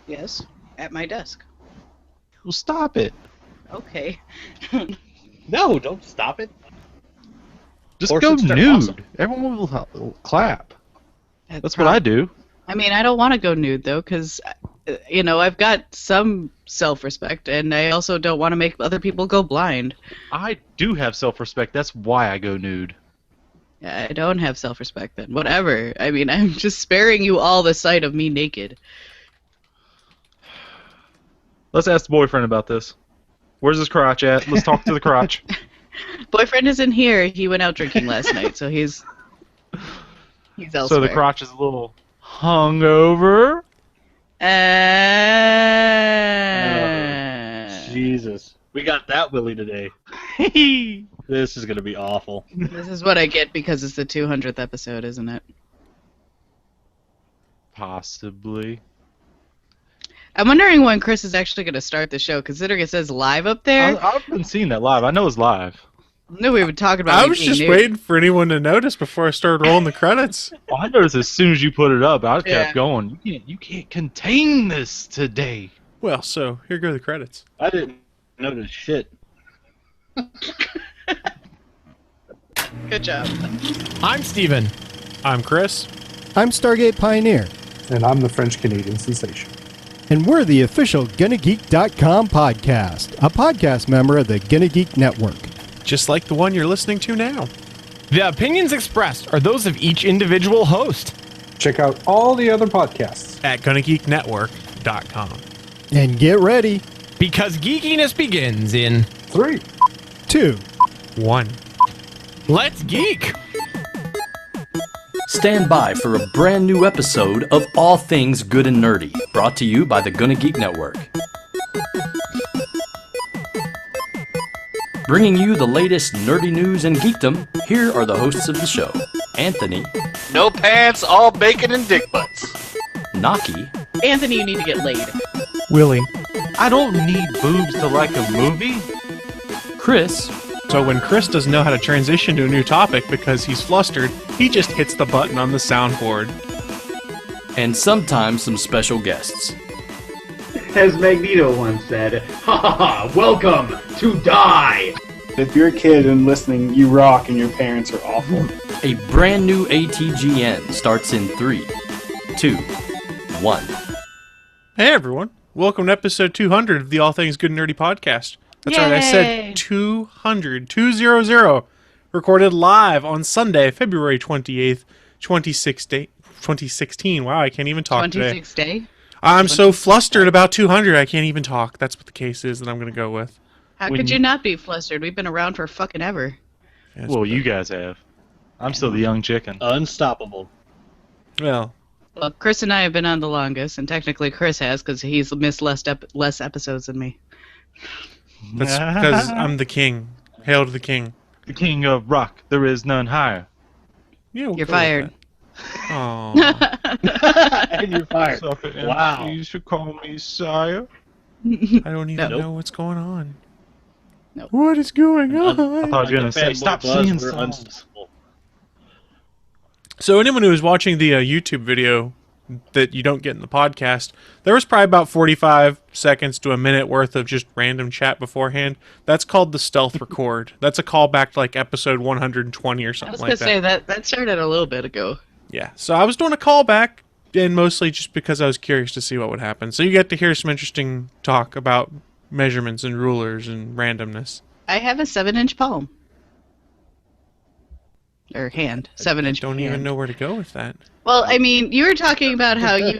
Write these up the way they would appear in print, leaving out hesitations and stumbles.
Yes, at my desk. Well, stop it. Okay. No, don't stop it. Just Or go since they're nude. awesome. Everyone will clap. That's prob- what I do. I mean, I don't want to go nude, though, because, I've got some self-respect, and I also don't want to make other people go blind. I do have self-respect. That's why I go nude. I don't have self-respect, then. Whatever. I mean, I'm just sparing you all the sight of me naked. Let's ask the boyfriend about this. Where's his crotch at? Let's talk to the crotch. Boyfriend isn't here. He went out drinking last night, so he's elsewhere. So the crotch is a little hungover. Jesus. We got that Willie today. This is going to be awful. This is what I get because it's the 200th episode, isn't it? Possibly. I'm wondering when Chris is actually going to start the show, considering it says live up there. I've been seeing that live. I know it's live. I knew we were talking about I was just waiting for anyone to notice before I started rolling the credits. Well, I noticed as soon as you put it up, I kept Yeah. going. You can't contain this today. Well, so here go the credits. I didn't notice shit. Good job. I'm Steven. I'm Chris. I'm Stargate Pioneer, And I'm the French-Canadian sensation. and we're the official GonnaGeek.com podcast, a podcast member of the Gonna Geek Network. Just like the one you're listening to now. The opinions expressed are those of each individual host. Check out all the other podcasts. At GonnaGeekNetwork.com. And get ready, Because geekiness begins in 3. 2, 1. Let's Geek! Stand by for a brand new episode of All Things Good and Nerdy, brought to you by the Gonna Geek Network. Bringing you the latest nerdy news and geekdom, here are the hosts of the show, Anthony, No pants, all bacon and dick butts. Naki, Anthony, you need to get laid. Willie. I don't need boobs to like a movie. Chris, So when Chris doesn't know how to transition to a new topic because he's flustered, he just hits the button on the soundboard. and sometimes some special guests. As Magneto once said, "Ha ha ha, welcome to die!" If you're a kid and listening, you rock and your parents are awful. A brand new ATGN starts in 3, 2, 1. Hey everyone, welcome to episode 200 of the All Things Good and Nerdy podcast. That's right, I Yay! said 200, 200, recorded live on Sunday, February 28th, 2016. Wow, I can't even talk today. 26th day? I'm so flustered about 200, I can't even talk. That's what the case is that I'm going to go with. How could you not be flustered? We've been around for fucking ever. Yes, Well, you guys have. I'm still the young chicken. Unstoppable. Well, Well, Chris and I have been on the longest, and technically Chris has, because he's missed less episodes than me. that's because I'm the king. Hail to the king. The king of rock. There is none higher. Yeah, we'll You're go with fired. that. Aw, And you're fired. Wow. You should call me sire. I don't even No. know what's going on. Nope. What is going I on? thought you were going to say, Fanboy stop buzz, singing we're songs. unstoppable. So anyone who was watching the YouTube video that you don't get in the podcast, there was probably about 45 seconds to a minute worth of just random chat beforehand. That's called the stealth record. That's a callback to like episode 120 or I something was like going that. to say, that started a little bit ago. Yeah, so I was doing a callback, and mostly just because I was curious to see what would happen. So you get to hear some interesting talk about measurements and rulers and randomness. I have a 7-inch palm. Or hand. 7-inch Don't even know where to go with that. Well, I mean, you were talking about how you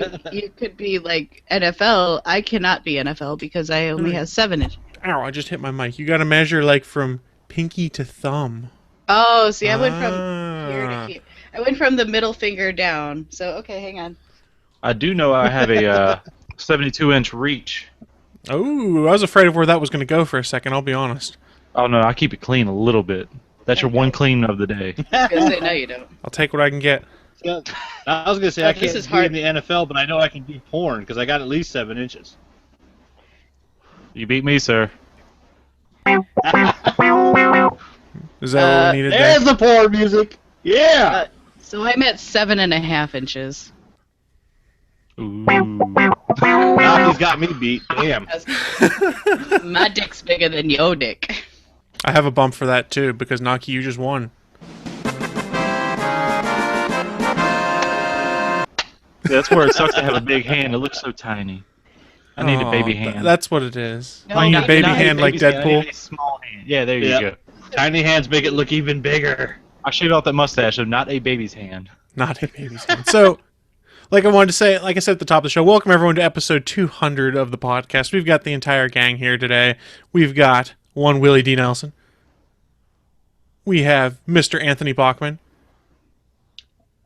could be like NFL. I cannot be NFL because I only have 7-inch. Ow, I just hit my mic. You got to measure like from pinky to thumb. Oh, see, I went from here Ah. to here. I went from the middle finger down. So, okay, hang on. I do know I have a 72-inch reach. Oh, I was afraid of where that was going to go for a second, I'll be honest. Oh, no, I keep it clean a little bit. That's your one clean of the day. I was gonna say, no, you don't. I'll take what I can get. Yeah, I was going to say, I This can't is be hard. in the NFL, but I know I can do porn because I got at least 7 inches. You beat me, sir. Is that what we needed There's there? the porn music! Yeah! So I'm at 7.5 inches. Ooh. Knock He's got me beat. Damn. My dick's bigger than your dick. I have a bump for that too because Naki, you just won. That's where it sucks to have a big hand. It looks so tiny. I need a baby hand. That's what it is. No, I need a not- baby not a hand like baby's hand. I Deadpool. need a small hand. Yeah, there you Yep. go. Tiny hands make it look even bigger. I shaved off that mustache, so not a baby's hand. Not a baby's hand. So, like I said at the top of the show, welcome everyone to episode 200 of the podcast. We've got the entire gang here today. We've got one Willie D. Nelson. We have Mr. Anthony Bachman.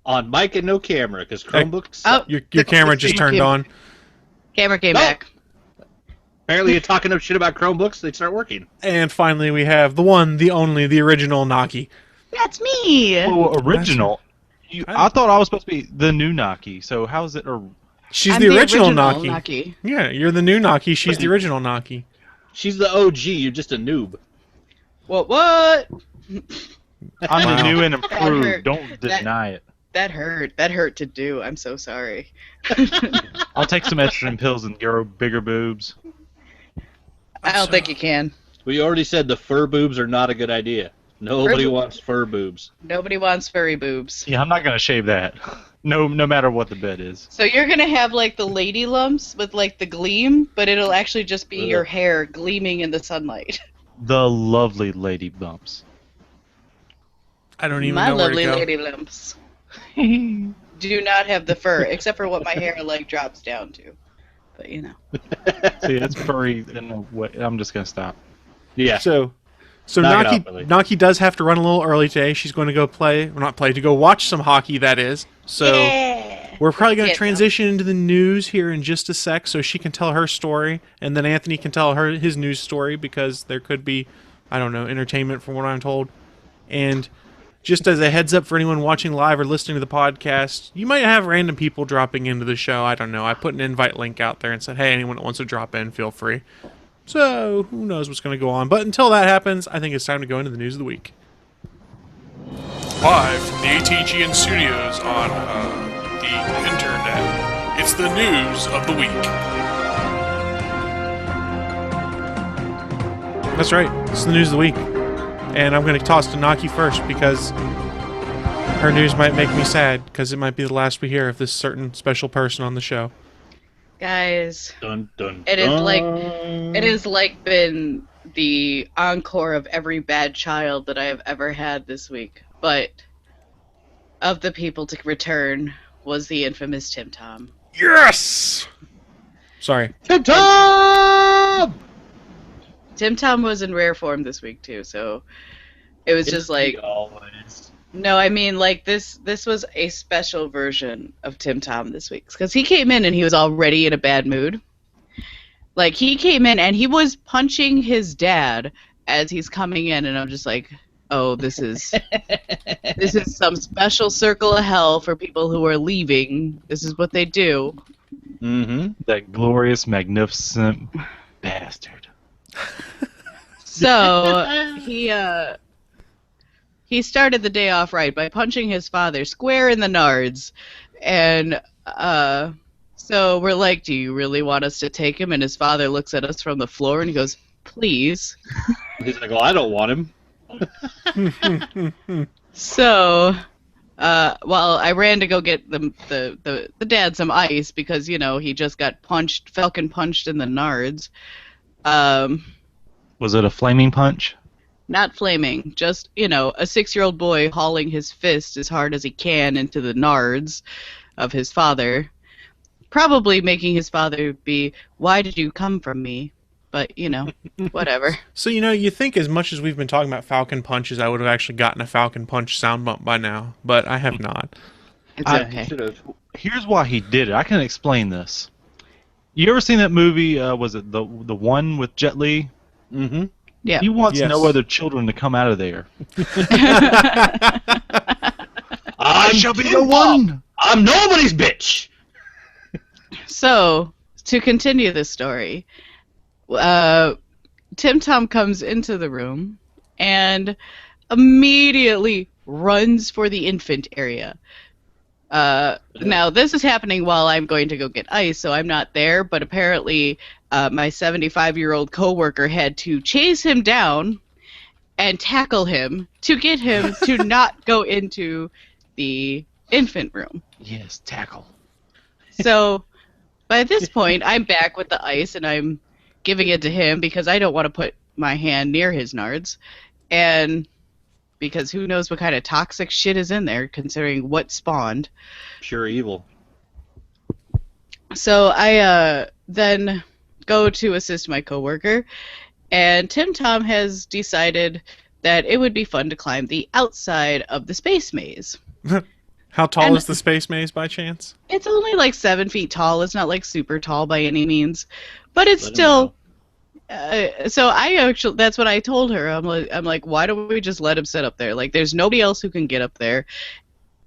On mic and no camera, because Chromebooks. Oh, Your camera just turned on. Camera came No. back. Apparently, you're talking up shit about Chromebooks. They start working. And finally, we have the one, the only, the original Naki. That's me. Oh, original. I thought I was supposed to be the new Naki. So how is it? She's I'm the original Naki. Naki. Yeah, you're the new Naki. She's the original Naki. She's the OG. You're just a noob. What? I'm Wow. the new and hurt. improved. Don't deny it. That hurt. That hurt to do. I'm so sorry. I'll take some estrogen pills and grow bigger boobs. I don't think you can. We already said the fur boobs are not a good idea. Nobody Fur- wants fur boobs. Nobody wants furry boobs. Yeah, I'm not gonna shave that. No matter what the bed is. So you're gonna have like the lady lumps with like the gleam, but it'll actually just be your hair gleaming in the sunlight. The lovely lady bumps. I don't even My know where to lovely go. lady lumps do not have the fur, except for what my hair like drops down to. But you know. See, it's furry in a way. I'm just gonna stop. Yeah. So Knock it Naki, out, Billy. Naki does have to run a little early today. She's going to go to go watch some hockey, that is. So Yeah. we're probably going to Yeah, transition into the news here in just a sec so she can tell her story, and then Anthony can tell his news story because there could be, I don't know, entertainment from what I'm told. And just as a heads up for anyone watching live or listening to the podcast, you might have random people dropping into the show. I don't know. I put an invite link out there and said, hey, anyone that wants to drop in, feel free. So, who knows what's going to go on. But until that happens, I think it's time to go into the news of the week. Live from the AT&T studios on the internet, it's the news of the week. That's right, it's the news of the week. And I'm going to toss to Naki first because her news might make me sad because it might be the last we hear of this certain special person on the show. Guys, Dun, dun, it is dun. like been the encore of every bad child that I have ever had this week. But of the people to return was the infamous Tim Tom. Yes! Sorry. Tim Tom! Tim Tom was in rare form this week too, so it was just like Always. no, I mean like this was a special version of Tim Tom this week because he came in and he was already in a bad mood. Like he came in and he was punching his dad as he's coming in, and I'm just like, oh, this is some special circle of hell for people who are leaving. This is what they do. Mm-hmm. That glorious, magnificent bastard. So he started the day off right by punching his father square in the nards, and so we're like, do you really want us to take him? And his father looks at us from the floor and he goes, please. He's like, well, I don't want him. So well, I ran to go get the dad some ice because he just got falcon punched in the nards. Was it a flaming punch? Not flaming, just, a 6-year-old boy hauling his fist as hard as he can into the nards of his father. Probably making his father be, why did you come from me? But, whatever. So, you think as much as we've been talking about Falcon Punches, I would have actually gotten a Falcon Punch sound bump by now, but I have not. It's okay. Here's why he did it. I can explain this. You ever seen that movie, was it the one with Jet Li? Mm-hmm. Yeah. He wants Yes. no other children to come out of there. I shall be the one! I'm nobody's bitch! So, to continue this story, Tim Tom comes into the room and immediately runs for the infant area. Now, this is happening while I'm going to go get ice, so I'm not there, but apparently my 75-year-old coworker had to chase him down and tackle him to get him to not go into the infant room. Yes, tackle. So by this point, I'm back with the ice, and I'm giving it to him because I don't want to put my hand near his nards, and because who knows what kind of toxic shit is in there, considering what spawned. Pure evil. So I then go to assist my coworker, and Tim Tom has decided that it would be fun to climb the outside of the space maze. How tall is the space maze by chance? It's only like 7 feet tall. It's not like super tall by any means, but it's still. So I actually, that's what I told her. I'm like, why don't we just let him sit up there? Like, there's nobody else who can get up there,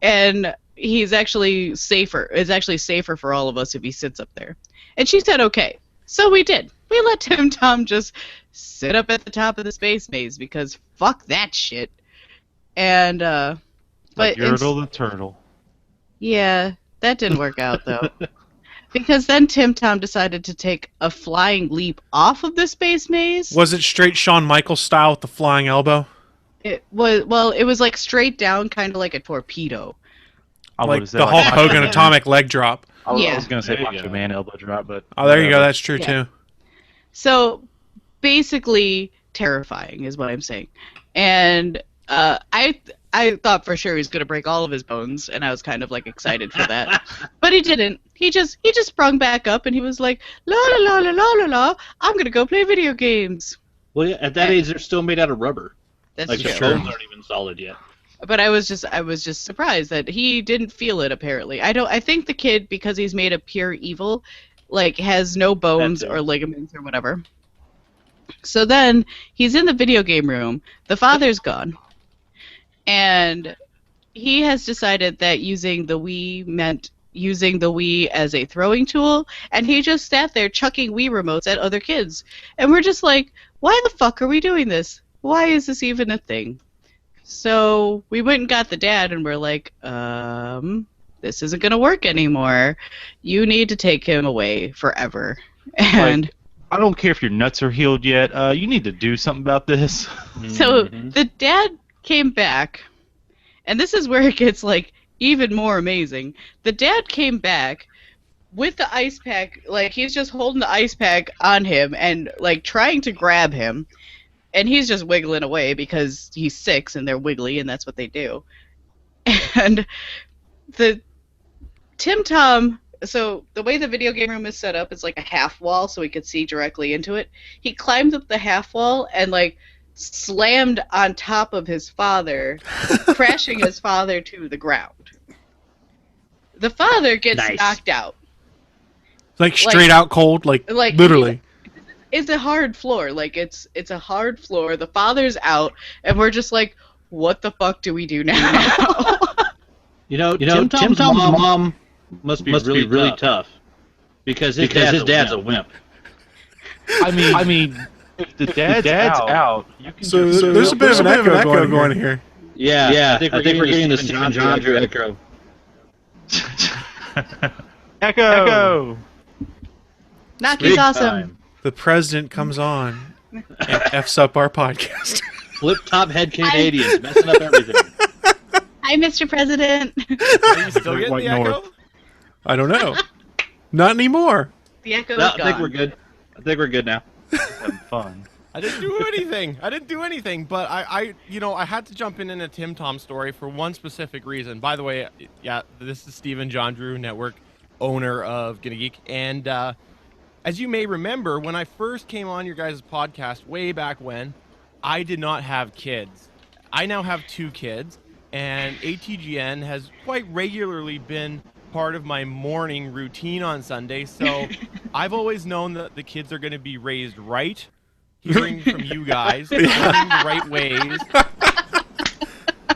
and he's actually safer. It's actually safer for all of us if he sits up there. And she said, okay. So we did. We let Tim Tom just sit up at the top of the space maze because fuck that shit. And but Yertle the turtle. Yeah, that didn't work out though. Because then Tim Tom decided to take a flying leap off of the space maze. Was it straight Shawn Michaels style with the flying elbow? It was like straight down, kind of like a torpedo. Like the Hulk Hogan atomic leg drop. I was going to say Macho Man elbow drop, but... Oh, there you go. That's true, too. So, basically, terrifying is what I'm saying. And I thought for sure he was going to break all of his bones, and I was kind of, like, excited for that. But he didn't. He just sprung back up, and he was like, la la la la la la la, I'm going to go play video games. Well, yeah, at that age, they're still made out of rubber. That's like, true. the bones aren't even solid yet. But I was just surprised that he didn't feel it. Apparently, I think the kid, because he's made of pure evil, like has no bones or ligaments or whatever. So then he's in the video game room. The father's gone, and he has decided that using the Wii meant using the Wii as a throwing tool, and he just sat there chucking Wii remotes at other kids. And we're just like, why the fuck are we doing this? Why is this even a thing? So we went and got the dad, and we're like, this isn't going to work anymore. You need to take him away forever. And I don't care if your nuts are healed yet. You need to do something about this. So the dad came back, and this is where it gets, like, even more amazing. The dad came back with the ice pack, like, he's just holding the ice pack on him and, like, trying to grab him. And he's just wiggling away because he's 6 and they're wiggly and that's what they do. And the Tim Tom, so the way the video game room is set up is like a half wall so he could see directly into it. He climbed up the half wall and like slammed on top of his father, crashing his father to the ground. The father gets knocked out. Like straight out cold, like literally. It's a hard floor. Like, it's a hard floor. The father's out, and we're just like, what the fuck do we do now? Tim Tom's mom must be really tough. Because his dad's a wimp. I mean, if the dad's out, you can so there's a bit of an echo going here. Yeah. I think we're getting the Stephen John echo. Echo! Naki's awesome. The president comes on and F's up our podcast. Flip-top head Canadians, messing up everything. Hi, Mr. President. Are you still getting the echo? I don't know. Not anymore. The echo is gone. I think we're good. I think we're good now. Having fun. I didn't do anything. But I had to jump in a Tim Tom story for one specific reason. By the way, yeah, this is Stephen John Drew Network, owner of Gonna Geek, and as you may remember, when I first came on your guys' podcast way back when, I did not have kids. I now have 2 kids, and ATGN has quite regularly been part of my morning routine on Sunday, so I've always known that the kids are going to be raised right, hearing from you guys, learning the right ways.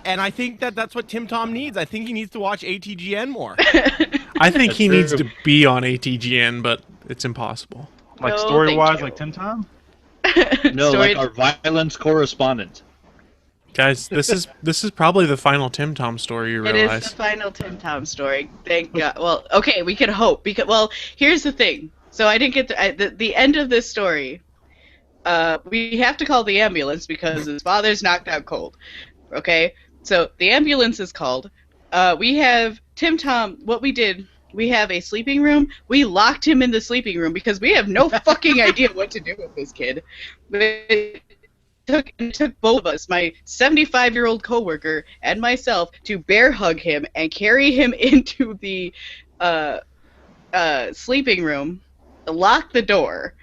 And I think that's what Tim Tom needs. I think he needs to watch ATGN more. I think he needs to be on ATGN, but it's impossible. Like story-wise, like Tim Tom? No, like our violence correspondent. Guys, this is probably the final Tim Tom story. You realize it is the final Tim Tom story. Thank God. Well, okay, we can hope because here's the thing. So I didn't get to the end of this story. We have to call the ambulance because his father's knocked out cold. Okay, so the ambulance is called. We have Tim Tom. What we did. We have a sleeping room. We locked him in the sleeping room because we have no fucking idea what to do with this kid. It took both of us, my 75-year-old coworker and myself, to bear hug him and carry him into the sleeping room, lock the door,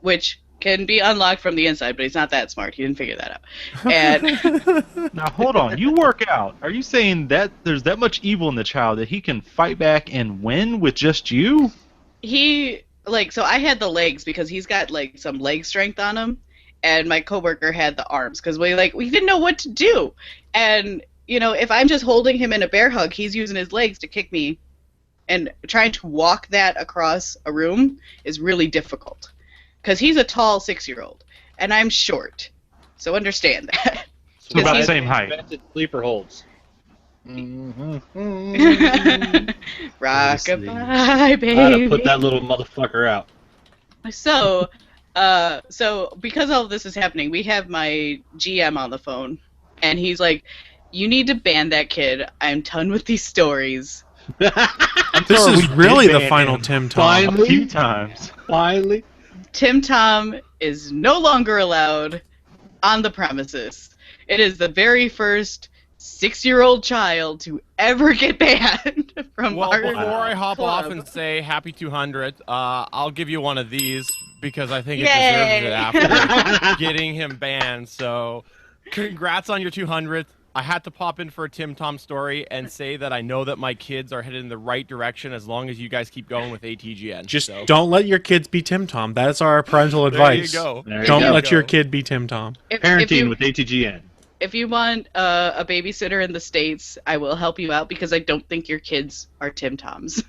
which can be unlocked from the inside, but he's not that smart. He didn't figure that out. And now hold on, you work out. Are you saying that there's that much evil in the child that he can fight back and win with just you? So I had the legs because he's got some leg strength on him, and my coworker had the arms because we didn't know what to do. And if I'm just holding him in a bear hug, he's using his legs to kick me, and trying to walk that across a room is really difficult. Because he's a tall 6-year-old, and I'm short, so understand that. So about the same height. Sleeper holds. Rock-a-bye, baby. I gotta put that little motherfucker out. So because all of this is happening, we have my GM on the phone, and he's like, "You need to ban that kid. I'm done with these stories." This is really the final Tim Tom. Finally, a few times. Finally. Tim Tom is no longer allowed on the premises. It is the very first 6-year-old child to ever get banned from our before I hop club. off and say happy 200th, I'll give you one of these because I think it deserves it after getting him banned. So, congrats on your 200th. I had to pop in for a Tim Tom story and say that I know that my kids are headed in the right direction as long as you guys keep going with ATGN. Just don't let your kids be Tim Tom. That's our parental advice. There you go. Don't let your kid be Tim Tom. Parenting with ATGN. If you want a babysitter in the States, I will help you out because I don't think your kids are Tim Toms.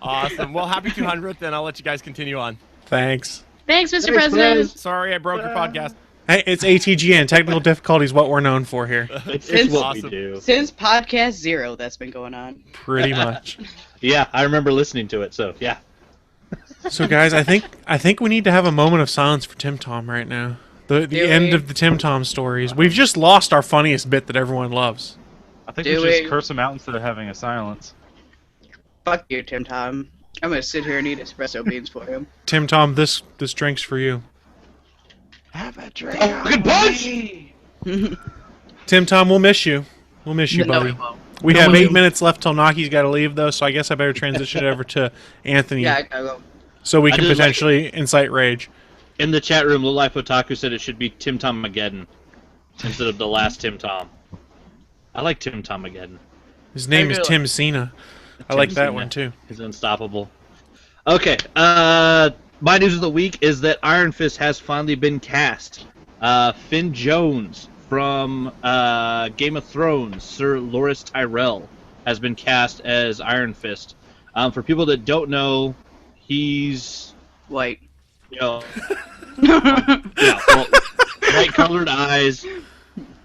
Awesome. Well, happy 200th, and I'll let you guys continue on. Thanks. Thanks, Mr. President. Sorry I broke your podcast. Hey, it's ATGN. Technical difficulty is what we're known for here. It's what we do. Since podcast 0, that's been going on. Pretty much. Yeah, I remember listening to it, so yeah. So guys, I think we need to have a moment of silence for Tim Tom right now. The end of the Tim Tom stories. We've just lost our funniest bit that everyone loves. I think we should just curse him out instead of having a silence. Fuck you, Tim Tom. I'm gonna sit here and eat espresso beans for him. Tim Tom, this drink's for you. Have a drink. Good punch! Tim Tom, we'll miss you. We'll miss you, buddy. We have 8 minutes left till Naki's got to leave, though, so I guess I better transition it over to Anthony. Yeah, I gotta go. So we can potentially incite rage. In the chat room, Low Life Otaku said it should be Tim Tom-mageddon instead of the last Tim Tom. I like Tim Tom-mageddon. His name is Tim Cena. I like that one, too. He's unstoppable. Okay, my news of the week is that Iron Fist has finally been cast. Finn Jones from Game of Thrones, Sir Loras Tyrell, has been cast as Iron Fist. For people that don't know, he's white. Yeah, light-colored eyes.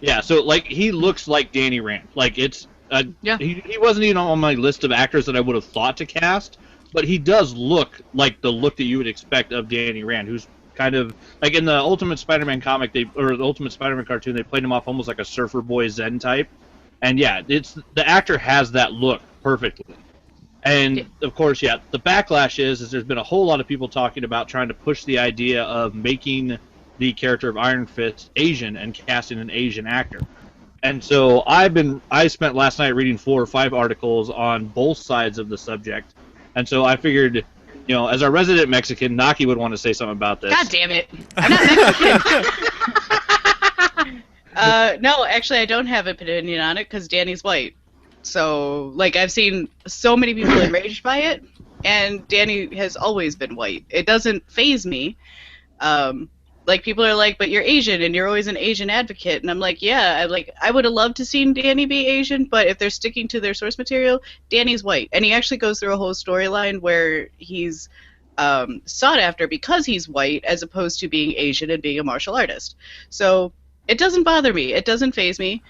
Yeah, so he looks like Danny Rand. He wasn't even on my list of actors that I would have thought to cast. But he does look like the look that you would expect of Danny Rand, who's kind of like in the Ultimate Spider-Man comic, or the Ultimate Spider-Man cartoon, they played him off almost like a surfer boy Zen type. And yeah, the actor has that look perfectly. And of course, yeah, the backlash is there's been a whole lot of people talking about trying to push the idea of making the character of Iron Fist Asian and casting an Asian actor. And so I spent last night reading 4 or 5 articles on both sides of the subject. And so I figured, as our resident Mexican, Naki would want to say something about this. God damn it. I'm not Mexican. No, actually, I don't have an opinion on it because Danny's white. So, I've seen so many people enraged by it, and Danny has always been white. It doesn't faze me. People are like, but you're Asian, and you're always an Asian advocate. And I'm like, yeah, I would have loved to seen Danny be Asian, but if they're sticking to their source material, Danny's white. And he actually goes through a whole storyline where he's sought after because he's white, as opposed to being Asian and being a martial artist. So it doesn't bother me. It doesn't faze me.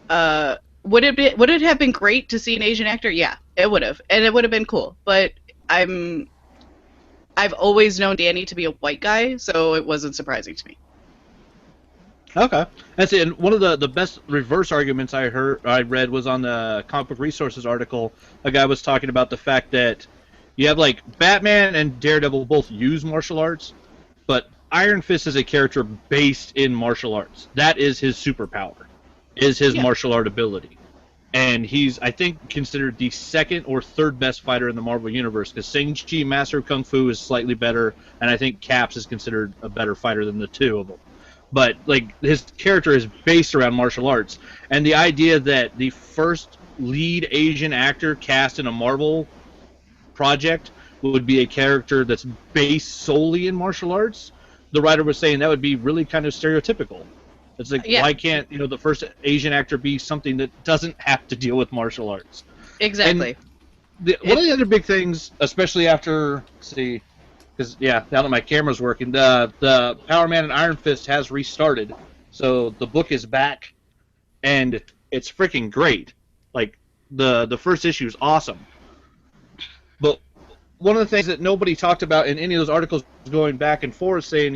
Would it have been great to see an Asian actor? Yeah, it would have, and it would have been cool. But I've always known Danny to be a white guy, so it wasn't surprising to me. Okay, that's it. And one of the best reverse arguments I read was on the Comic Book Resources article. A guy was talking about the fact that you have like Batman and Daredevil both use martial arts, but Iron Fist is a character based in martial arts. That is his superpower, is his martial art ability. And he's, I think, considered the second or third best fighter in the Marvel Universe, because Shang-Chi, Master of Kung Fu, is slightly better, and I think Caps is considered a better fighter than the two of them. But, like, his character is based around martial arts. And the idea that the first lead Asian actor cast in a Marvel project would be a character that's based solely in martial arts, the writer was saying that would be really kind of stereotypical. It's like, why can't, the first Asian actor be something that doesn't have to deal with martial arts? Exactly. One of the other big things, especially after, because, now that my camera's working, the Power Man and Iron Fist has restarted. So the book is back, and it's freaking great. Like, the first issue is awesome. But one of the things that nobody talked about in any of those articles going back and forth saying,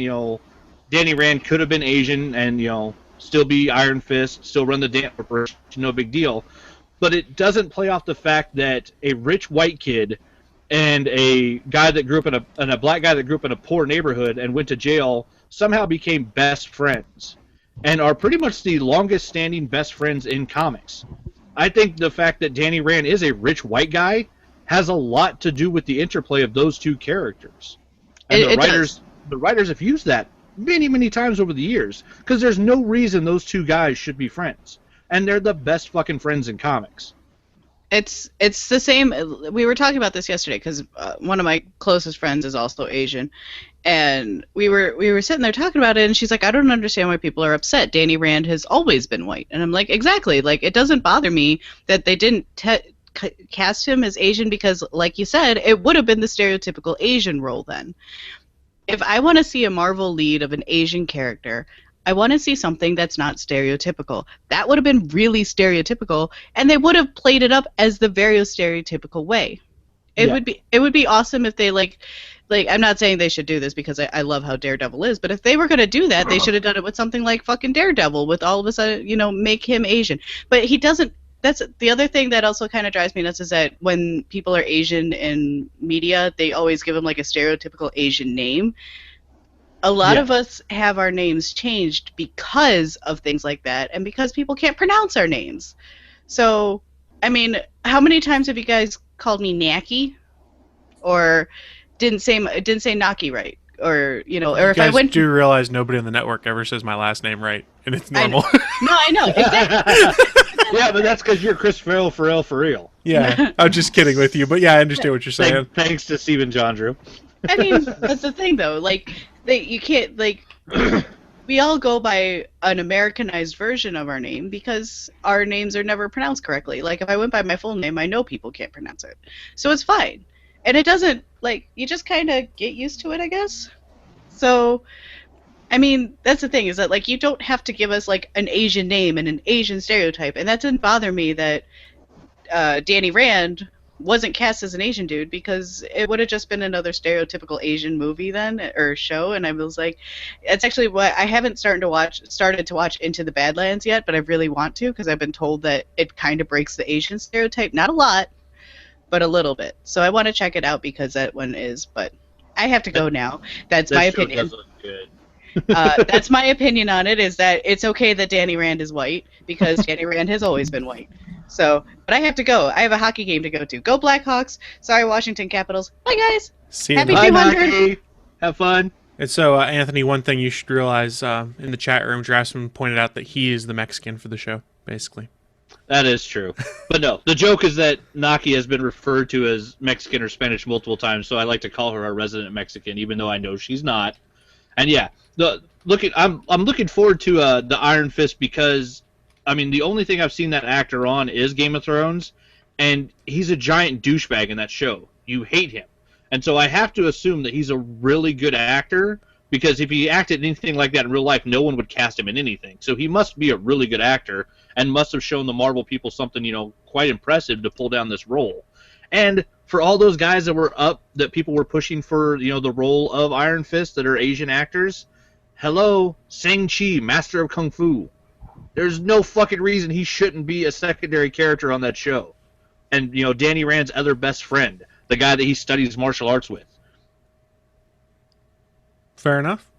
Danny Rand could have been Asian and, still be Iron Fist, still run the dance corporation, no big deal. But it doesn't play off the fact that a rich white kid and a guy that grew up in a black guy that grew up in a poor neighborhood and went to jail somehow became best friends and are pretty much the longest standing best friends in comics. I think the fact that Danny Rand is a rich white guy has a lot to do with the interplay of those two characters. And the writers have used that many, many times over the years, because there's no reason those two guys should be friends. And they're the best fucking friends in comics. It's the same. We were talking about this yesterday, because one of my closest friends is also Asian, and we were sitting there talking about it, and she's like, I don't understand why people are upset. Danny Rand has always been white. And I'm like, exactly. Like, it doesn't bother me that they didn't cast him as Asian, because, like you said, it would have been the stereotypical Asian role then. If I want to see a Marvel lead of an Asian character, I want to see something that's not stereotypical. That would have been really stereotypical, and they would have played it up as the very stereotypical way. It would be awesome if they like I'm not saying they should do this, because I love how Daredevil is, but if they were going to do that, they should have done it with something like fucking Daredevil, with all of a sudden, make him Asian. But he doesn't. That's the other thing that also kind of drives me nuts, is that when people are Asian in media, they always give them like a stereotypical Asian name. A lot of us have our names changed because of things like that, and because people can't pronounce our names. So, I mean, how many times have you guys called me Naki, or didn't say Naki right, or or if I went? Do realize nobody on the network ever says my last name right, and it's normal. I know exactly. Yeah, but that's because you're Chris Farrell for real. Yeah, I'm just kidding with you, but yeah, I understand what you're saying. Thanks to Stephen John Drew. I mean, that's the thing, though. Like, you can't, we all go by an Americanized version of our name because our names are never pronounced correctly. Like, if I went by my full name, I know people can't pronounce it. So it's fine. And it doesn't, you just kind of get used to it, I guess. So, I mean, that's the thing, is that, you don't have to give us, an Asian name and an Asian stereotype. And that didn't bother me that Danny Rand wasn't cast as an Asian dude, because it would have just been another stereotypical Asian movie then, or show. And I was like, it's actually what I haven't started to watch Into the Badlands yet, but I really want to, because I've been told that it kind of breaks the Asian stereotype. Not a lot, but a little bit. So I want to check it out, because that one is, but I have to go now. That's my opinion. Does look good. That's my opinion on it, is that it's okay that Danny Rand is white, because Danny Rand has always been white. So, but I have to go. I have a hockey game to go to. Go Blackhawks. Sorry, Washington Capitals. Bye, guys. See you. Happy Bye, 200. Naki. Have fun. And so, Anthony, one thing you should realize, in the chat room, Draftsman pointed out that he is the Mexican for the show, basically. That is true. But no, the joke is that Naki has been referred to as Mexican or Spanish multiple times, so I like to call her our resident Mexican, even though I know she's not. And yeah, I'm looking forward to the Iron Fist, because I mean, the only thing I've seen that actor on is Game of Thrones, and he's a giant douchebag in that show. You hate him. And so I have to assume that he's a really good actor, because if he acted anything like that in real life, no one would cast him in anything. So he must be a really good actor and must have shown the Marvel people something, quite impressive to pull down this role. And for all those guys that were up, that people were pushing for, the role of Iron Fist that are Asian actors, hello, Shang-Chi, Master of Kung Fu. There's no fucking reason he shouldn't be a secondary character on that show. And, Danny Rand's other best friend, the guy that he studies martial arts with. Fair enough.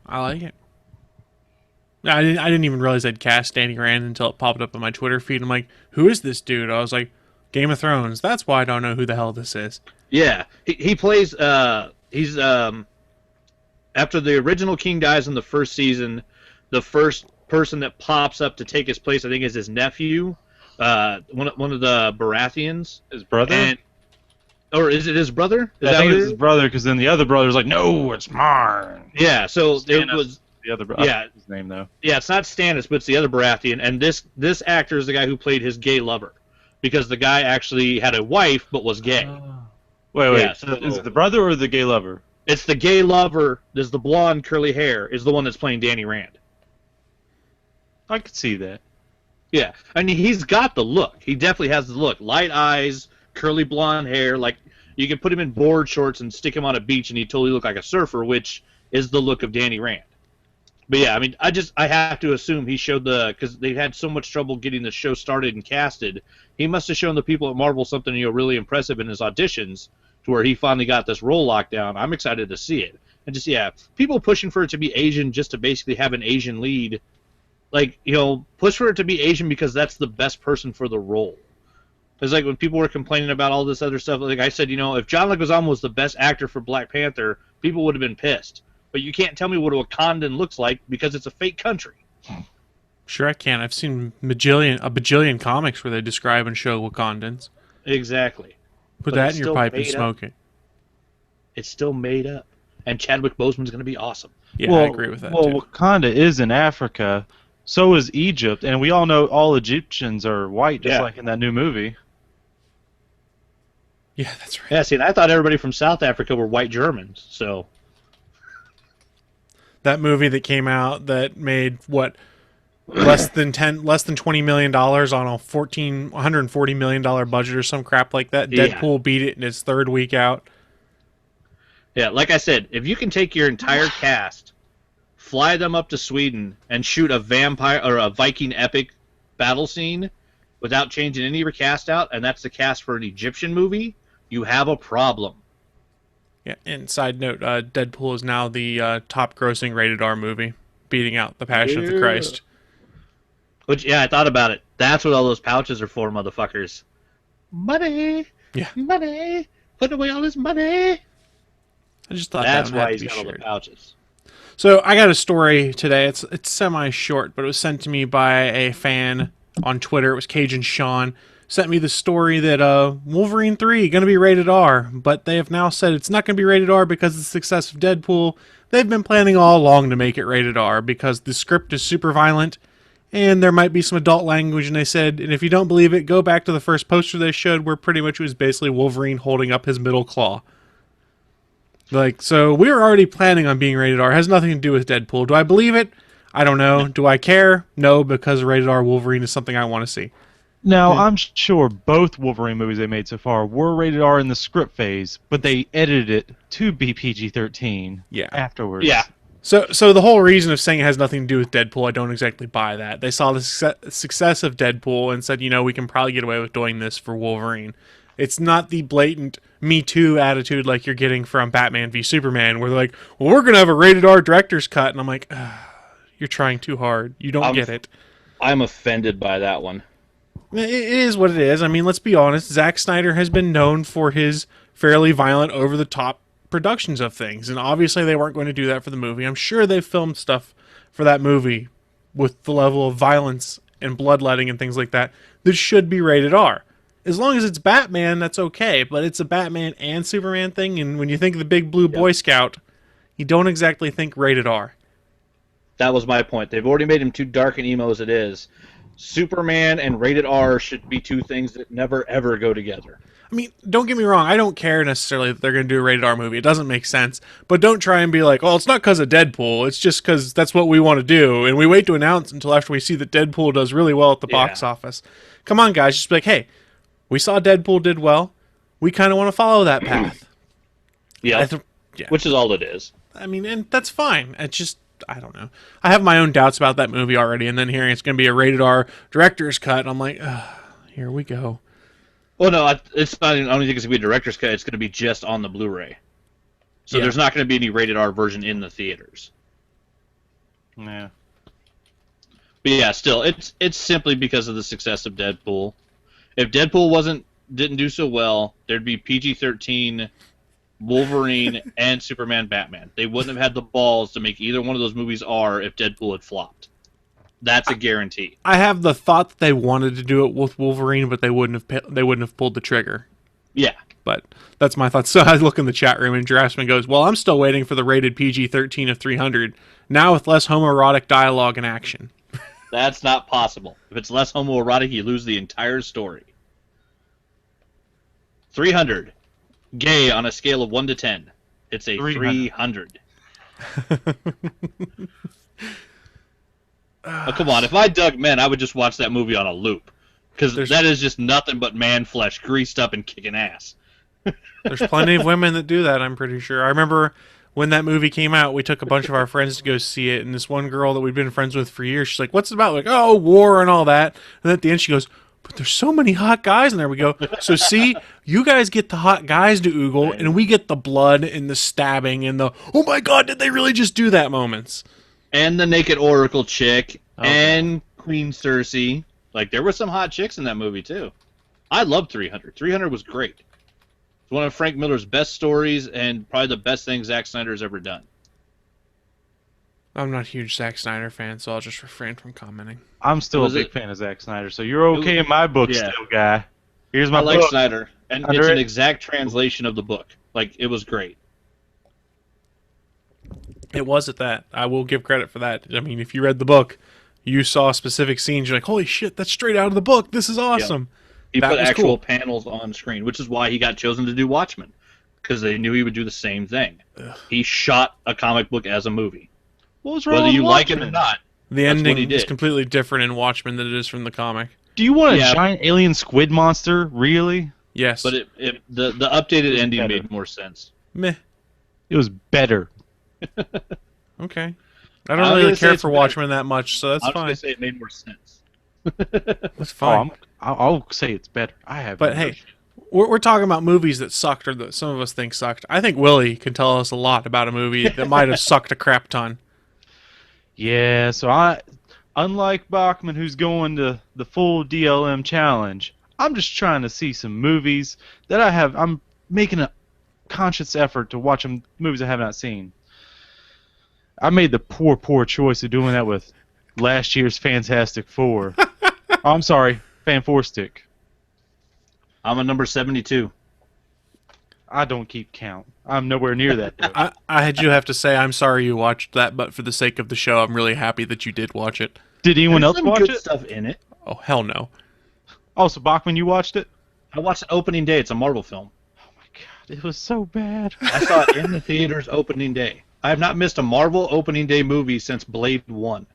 I like it. I didn't even realize I'd cast Danny Rand until it popped up on my Twitter feed. I'm like, who is this dude? I was like, Game of Thrones. That's why I don't know who the hell this is. Yeah, he plays. He's after the original king dies in the first season, the first person that pops up to take his place, I think, is his nephew, one of the Baratheons. His brother. Or is it his brother? I think it's his brother, because then the other brother's like, no, it's mine. Yeah, so Stannis, it was the other brother. Yeah, his name though. Yeah, it's not Stannis, but it's the other Baratheon, and this actor is the guy who played his gay lover, because the guy actually had a wife but was gay. Wait. Yeah, so is it the brother or the gay lover? It's the gay lover. There's the blonde curly hair is the one that's playing Danny Rand. I could see that. Yeah, I mean, he's got the look. He definitely has the look. Light eyes, curly blonde hair. Like, you can put him in board shorts and stick him on a beach and he'd totally look like a surfer, which is the look of Danny Rand. But yeah, I mean, I have to assume he showed because they had so much trouble getting the show started and casted. He must have shown the people at Marvel something, really impressive in his auditions, to where he finally got this role locked down. I'm excited to see it. And just, people pushing for it to be Asian just to basically have an Asian lead. Like, push for it to be Asian because that's the best person for the role. It's like when people were complaining about all this other stuff, like I said, if John Leguizamo was the best actor for Black Panther, people would have been pissed. But you can't tell me what a Wakandan looks like because it's a fake country. Sure I can. I've seen a bajillion comics where they describe and show Wakandans. Exactly. Put that in your pipe and smoke it. It's still made up. And Chadwick Boseman's going to be awesome. Yeah, I agree with that, too. Wakanda is in Africa. So is Egypt. And we all know all Egyptians are white, just like in that new movie. Yeah, that's right. Yeah, see, and I thought everybody from South Africa were white Germans, so... That movie that came out that made, less than $20 million on a $140 million budget or some crap like that. Yeah. Deadpool beat it in its third week out. Yeah, like I said, if you can take your entire cast, fly them up to Sweden, and shoot a vampire or a Viking epic battle scene without changing any of your cast out, and that's the cast for an Egyptian movie, you have a problem. Yeah, and side note, Deadpool is now the top-grossing rated R movie, beating out The Passion of the Christ. Which, I thought about it. That's what all those pouches are for, motherfuckers. Money! Yeah. Money! Put away all this money! I just thought that's that why had he's to be got all the shared. pouches. So I got a story today. It's semi-short, but it was sent to me by a fan on Twitter. It was Cajun Sean. Sent me the story that Wolverine 3 going to be rated R, but they have now said it's not going to be rated R because of the success of Deadpool. They've been planning all along to make it rated R because the script is super violent and there might be some adult language, and they said, and if you don't believe it, go back to the first poster they showed where pretty much it was basically Wolverine holding up his middle claw. So we were already planning on being rated R. It has nothing to do with Deadpool. Do I believe it? I don't know. Do I care? No, because rated R Wolverine is something I want to see. Now, I'm sure both Wolverine movies they made so far were rated R in the script phase, but they edited it to be PG-13 afterwards. Yeah. So the whole reason of saying it has nothing to do with Deadpool, I don't exactly buy that. They saw the success of Deadpool and said, we can probably get away with doing this for Wolverine. It's not the blatant Me Too attitude like you're getting from Batman v Superman, where they're like, well, we're going to have a rated R director's cut. And I'm like, you're trying too hard. You don't get it. I'm offended by that one. It is what it is. I mean, let's be honest. Zack Snyder has been known for his fairly violent, over-the-top productions of things. And obviously they weren't going to do that for the movie. I'm sure they filmed stuff for that movie with the level of violence and bloodletting and things like that should be rated R. As long as it's Batman, that's okay. But it's a Batman and Superman thing. And when you think of the Big Blue Boy Scout, you don't exactly think rated R. That was my point. They've already made him too dark and emo as it is. Superman and rated R should be two things that never, ever go together. I mean, don't get me wrong. I don't care necessarily that they're going to do a rated R movie. It doesn't make sense. But don't try and be like, oh, it's not because of Deadpool. It's just because that's what we want to do. And we wait to announce until after we see that Deadpool does really well at the box office. Come on, guys. Just be like, hey, we saw Deadpool did well. We kind of want to follow that path. Yeah. Which is all it is. I mean, and that's fine. It's just, I don't know. I have my own doubts about that movie already. And then hearing it's going to be a rated R director's cut, I'm like, here we go. Well, no, it's not. I don't think it's going to be a director's cut. It's going to be just on the Blu-ray. So there's not going to be any rated R version in the theaters. Yeah. But yeah, still, it's simply because of the success of Deadpool. If Deadpool didn't do so well, there'd be PG-13, Wolverine, and Superman Batman. They wouldn't have had the balls to make either one of those movies R if Deadpool had flopped. That's a guarantee. I have the thought that they wanted to do it with Wolverine, but they wouldn't have pulled the trigger. Yeah. But that's my thoughts. So I look in the chat room and Draftsman goes, well, I'm still waiting for the rated PG-13 of 300, now with less homoerotic dialogue and action. That's not possible. If it's less homoerotic, you lose the entire story. 300. Gay on a scale of 1 to 10. It's a 300. Oh, come on. If I dug men, I would just watch that movie on a loop. Because that is just nothing but man flesh greased up and kicking ass. There's plenty of women that do that, I'm pretty sure. I remember when that movie came out, we took a bunch of our friends to go see it, and this one girl that we'd been friends with for years, she's like, what's it about? Like, oh, war and all that. And then at the end she goes, but there's so many hot guys in there. We go, so see, you guys get the hot guys to oogle, and we get the blood and the stabbing and the, oh my god, did they really just do that moments? And the naked Oracle chick, and Queen Cersei. Like, there were some hot chicks in that movie, too. I loved 300. 300 was great. It's one of Frank Miller's best stories, and probably the best thing Zack Snyder's ever done. I'm not a huge Zack Snyder fan, so I'll just refrain from commenting. I'm still a big fan of Zack Snyder, so you're okay in my book still, guy. Here's my book. I like Snyder, and it's an exact translation of the book. Like, it was great. It was at that. I will give credit for that. I mean, if you read the book, you saw specific scenes, you're like, holy shit, that's straight out of the book. This is awesome. Yeah. He put actual panels on screen, which is why he got chosen to do Watchmen, because they knew he would do the same thing. Ugh. He shot a comic book as a movie. What was wrong Whether with you Watchmen? like it or not, the ending is completely different in Watchmen than it is from the comic. Do you want a giant alien squid monster? Really? Yes. But the updated ending made more sense. Meh. It was better. Okay. I don't really care for Watchmen that much, so that's fine. I was going to say it made more sense. That's fine. I'll say it's better. But hey, we're talking about movies that sucked or that some of us think sucked. I think Willie can tell us a lot about a movie that might have sucked a crap ton. Yeah, so unlike Bachman, who's going to the full DLM challenge, I'm just trying to see some movies that I'm making a conscious effort to watch movies I have not seen. I made the poor choice of doing that with last year's Fantastic Four. I'm sorry, Fan-4-Stick. I'm a number 72. I don't keep count. I'm nowhere near that. I had you have to say, I'm sorry you watched that, but for the sake of the show, I'm really happy that you did watch it. Did anyone else watch it? There's some good stuff in it. Oh, hell no. Oh, so Bachman, you watched it? I watched it opening day. It's a Marvel film. Oh my god, it was so bad. I saw it in the theaters opening day. I have not missed a Marvel opening day movie since Blade 1.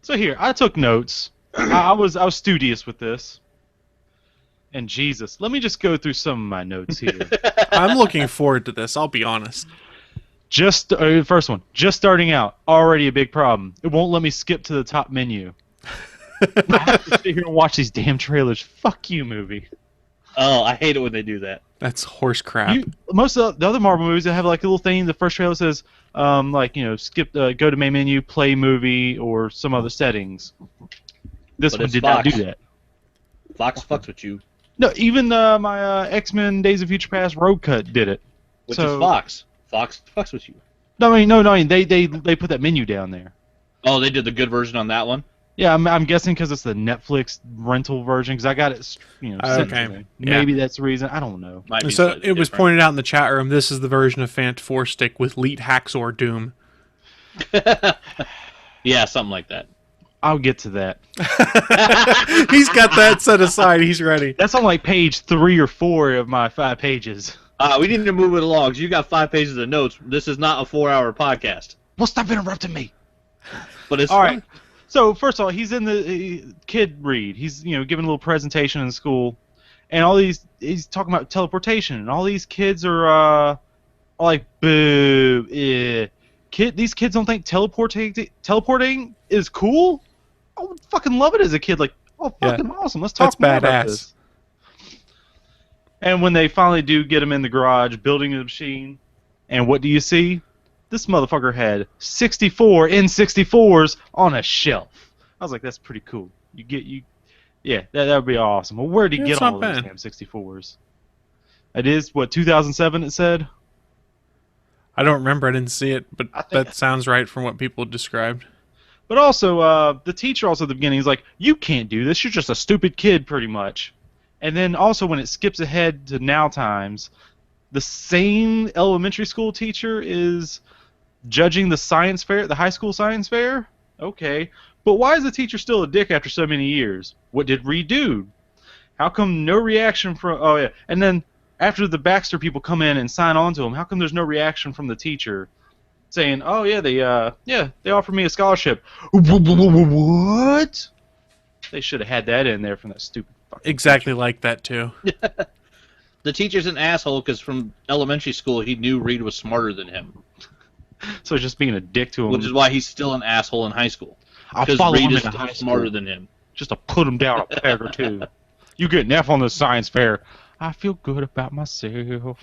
So here, I took notes. I was studious with this. And Jesus, let me just go through some of my notes here. I'm looking forward to this, I'll be honest. First one, just starting out, already a big problem. It won't let me skip to the top menu. I have to sit here and watch these damn trailers. Fuck you, movie. Oh, I hate it when they do that. That's horse crap. Most of the other Marvel movies, they have like a little thing. The first trailer says, skip, go to main menu, play movie, or some other settings. This one did not do that. Fox fucks with you. No, even my X-Men Days of Future Past Road Cut did it. Which is Fox. Fox fucks with you. No, I mean, they put that menu down there. Oh, they did the good version on that one? Yeah, I'm guessing because it's the Netflix rental version, because I got it, sent to me. Maybe that's the reason. I don't know. So it was pointed out in the chat room, this is the version of Fant4-Stick with Leet Haxor Doom. Yeah, something like that. I'll get to that. He's got that set aside. He's ready. That's on like page 3 or 4 of my 5 pages. We need to move it along. 'Cause you got 5 pages of notes. This is not a 4-hour podcast. Well, stop interrupting me. But it's all fun. right. So first of all, he's in the kid read. He's giving a little presentation in school, and he's talking about teleportation, and all these kids are like, boo, these kids don't think teleporting is cool. I would fucking love it as a kid. Like, oh, fucking awesome. Let's talk more about this. And when they finally do get him in the garage building the machine, and what do you see? This motherfucker had 64 N64s on a shelf. I was like, that's pretty cool. Yeah, that would be awesome. Well, where did he get all of those damn 64s? It is, 2007 it said? I don't remember. I didn't see it, but that sounds right from what people described. But also, the teacher also at the beginning is like, you can't do this. You're just a stupid kid, pretty much. And then also when it skips ahead to now times, the same elementary school teacher is judging the science fair, the high school science fair? Okay. But why is the teacher still a dick after so many years? What did Reed do? How come no reaction from... Oh, yeah. And then after the Baxter people come in and sign on to him, how come there's no reaction from the teacher saying, oh, yeah, they offered me a scholarship. What? They should have had that in there from that stupid fucking exactly teacher. Like that, too. The teacher's an asshole because from elementary school he knew Reed was smarter than him. So he's just being a dick to him. Which is why he's still an asshole in high school. I'll follow Reed him is into high smarter school than him. just to put him down a peg or two. You get an F on the science fair. I feel good about myself.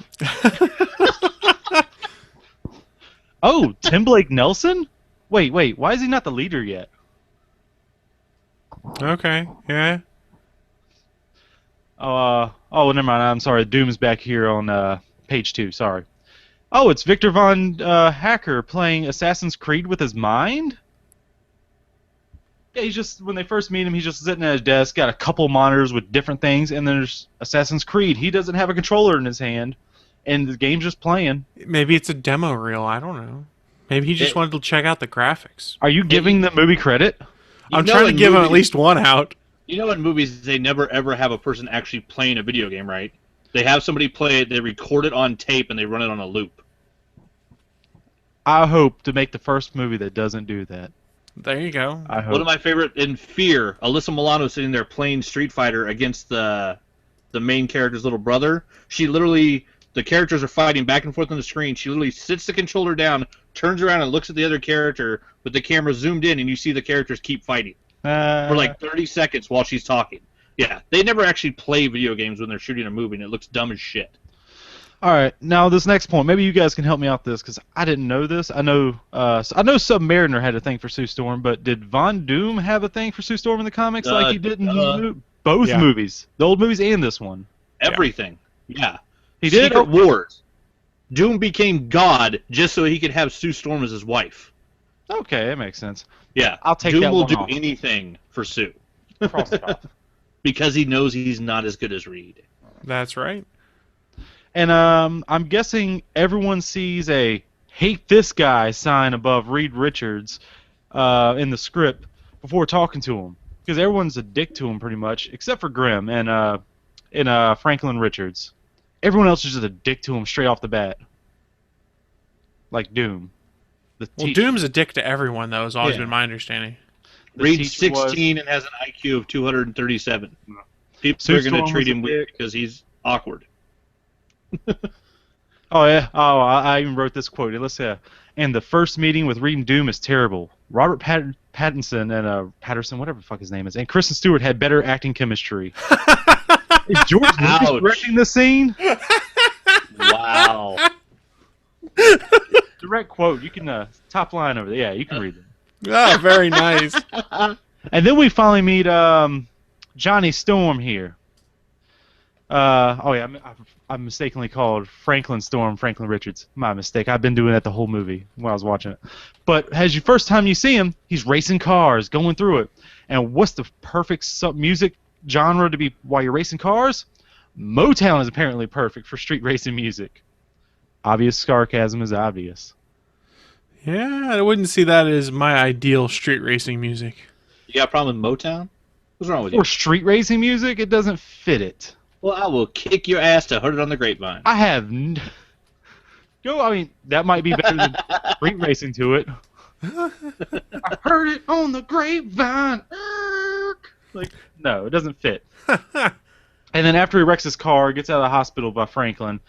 Oh, Tim Blake Nelson? Wait, why is he not the leader yet? Okay, yeah. Oh, never mind. I'm sorry. Doom's back here on page 2. Sorry. Oh, it's Victor Von Hacker playing Assassin's Creed with his mind? Yeah, he's just, when they first meet him, he's just sitting at his desk, got a couple monitors with different things, and there's Assassin's Creed. He doesn't have a controller in his hand, and the game's just playing. Maybe it's a demo reel. I don't know. Maybe he just wanted to check out the graphics. Are you giving the movie credit? I'm trying to give him at least one out. You know in movies they never ever have a person actually playing a video game, right? They have somebody play it, they record it on tape, and they run it on a loop. I hope to make the first movie that doesn't do that. There you go. I hope. One of my favorite, in Fear, Alyssa Milano sitting there playing Street Fighter against the main character's little brother. She literally, the characters are fighting back and forth on the screen. She literally sits the controller down, turns around and looks at the other character with the camera zoomed in, and you see the characters keep fighting for like 30 seconds while she's talking. Yeah, they never actually play video games when they're shooting a movie, and it looks dumb as shit. All right, now this next point, maybe you guys can help me out with this because I didn't know this. I know Submariner had a thing for Sue Storm, but did Von Doom have a thing for Sue Storm in the comics like he did in both movies, the old movies and this one? Everything. Yeah. He did. Secret Wars. Doom became God just so he could have Sue Storm as his wife. Okay, that makes sense. Yeah, I'll take Doom that will one do off. anything for Sue. Cross it off. Because he knows he's not as good as Reed. That's right. And I'm guessing everyone sees a "hate this guy" sign above Reed Richards in the script before talking to him, because everyone's a dick to him pretty much, except for Grimm and Franklin Richards. Everyone else is just a dick to him straight off the bat, like Doom. Well, Doom's a dick to everyone, though. Has always been my understanding. Reed's 16 and has an IQ of 237. People are going to treat him weird because he's awkward. Oh yeah. Oh, I even wrote this quote. Let's see. And the first meeting with Reed and Doom is terrible. Robert Pattinson and Patterson, whatever the fuck his name is, and Kristen Stewart had better acting chemistry. Is George Lucas directing the scene? Wow. Direct quote. You can top line over there. Yeah, you can read it. Oh, very nice. And then we finally meet Johnny Storm here. I mistakenly called Franklin Storm Franklin Richards. My mistake. I've been doing that the whole movie while I was watching it. But as you first time you see him, he's racing cars, going through it. And what's the perfect music genre to be while you're racing cars? Motown is apparently perfect for street racing music. Obvious sarcasm is obvious. Yeah, I wouldn't see that as my ideal street racing music. You got a problem with Motown? What's wrong with you? Or street racing music, it doesn't fit it. Well, I will kick your ass to Heard It on the Grapevine. I have... I mean, that might be better than street racing to it. I heard it on the grapevine. Like, no, it doesn't fit. And then after he wrecks his car, gets out of the hospital by Franklin,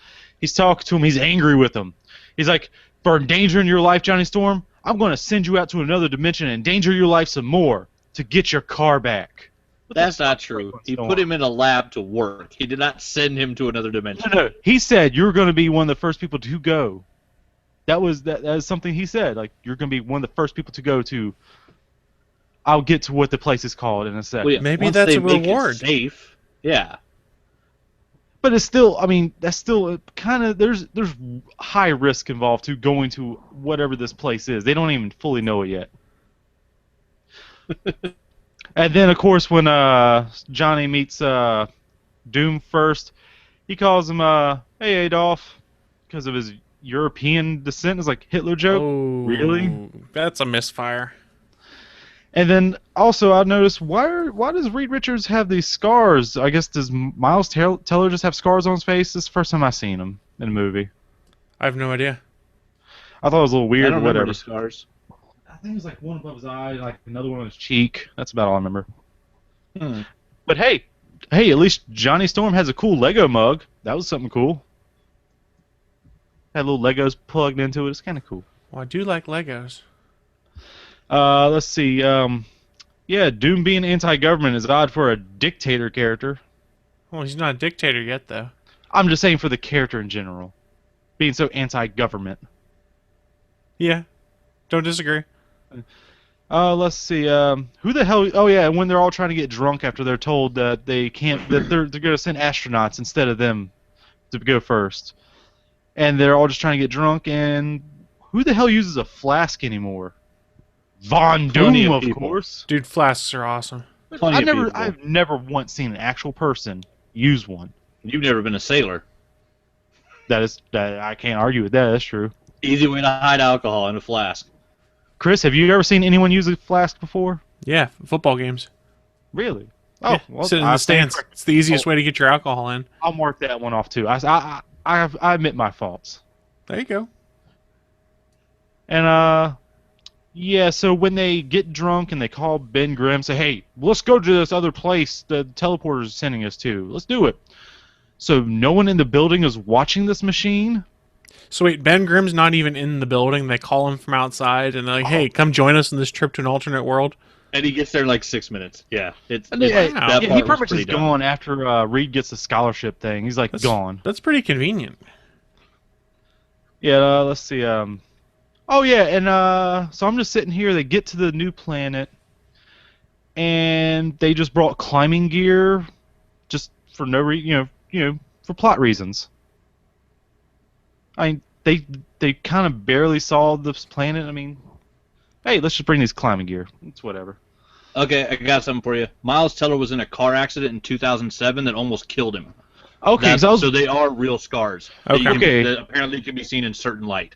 he's talking to him. He's angry with him. He's like, for endangering your life, Johnny Storm, I'm going to send you out to another dimension and endanger your life some more to get your car back. That's not true. He put him in a lab to work. He did not send him to another dimension. No. He said you're going to be one of the first people to go. That was something he said. Like, you're going to be one of the first people to go to. I'll get to what the place is called in a second. Well, yeah, maybe that's a reward. Safe. Yeah. But it's still, I mean, that's still kind of, there's high risk involved to going to whatever this place is. They don't even fully know it yet. And then, of course, when Johnny meets Doom first, he calls him, hey, Adolf, because of his European descent. It's like Hitler joke. Oh, really? That's a misfire. And then also I noticed why does Reed Richards have these scars? I guess does Miles Teller just have scars on his face? This is the first time I've seen him in a movie. I have no idea. I thought it was a little weird. I don't remember whatever. the scars. I think it was like one above his eye, like another one on his cheek. That's about all I remember. Hmm. But hey, at least Johnny Storm has a cool Lego mug. That was something cool. Had little Legos plugged into it. It's kind of cool. Well, I do like Legos. Let's see. Yeah, Doom being anti-government is odd for a dictator character. Well, he's not a dictator yet, though. I'm just saying for the character in general. Being so anti-government. Yeah. Don't disagree. Let's see. Who the hell? Oh yeah, when they're all trying to get drunk after they're told that they can't, that they're going to send astronauts instead of them to go first, and they're all just trying to get drunk. And who the hell uses a flask anymore? Von Doom, of course. Dude, flasks are awesome. I've never once seen an actual person use one. You've never been a sailor. That I can't argue with that. That's true. Easy way to hide alcohol in a flask. Chris, have you ever seen anyone use a flask before? Yeah, football games. Really? Oh, yeah, well, sit in the stands. It's the easiest way to get your alcohol in. I'll mark that one off too. I admit my faults. There you go. And yeah. So when they get drunk and they call Ben Grimm, say, "Hey, let's go to this other place the teleporter is sending us to. Let's do it." So no one in the building is watching this machine. So wait, Ben Grimm's not even in the building. They call him from outside, and they're like, "Hey, come join us in this trip to an alternate world." And he gets there in like 6 minutes. Yeah, He pretty much is gone after Reed gets the scholarship thing. He's like gone. That's pretty convenient. Yeah. Let's see. Oh yeah, and so I'm just sitting here. They get to the new planet, and they just brought climbing gear, just for no reason. You know, for plot reasons. I mean, they kind of barely saw this planet. I mean, hey, let's just bring these climbing gear. It's whatever. Okay, I got something for you. Miles Teller was in a car accident in 2007 that almost killed him. Okay, so they are real scars. Okay. That apparently can be seen in certain light.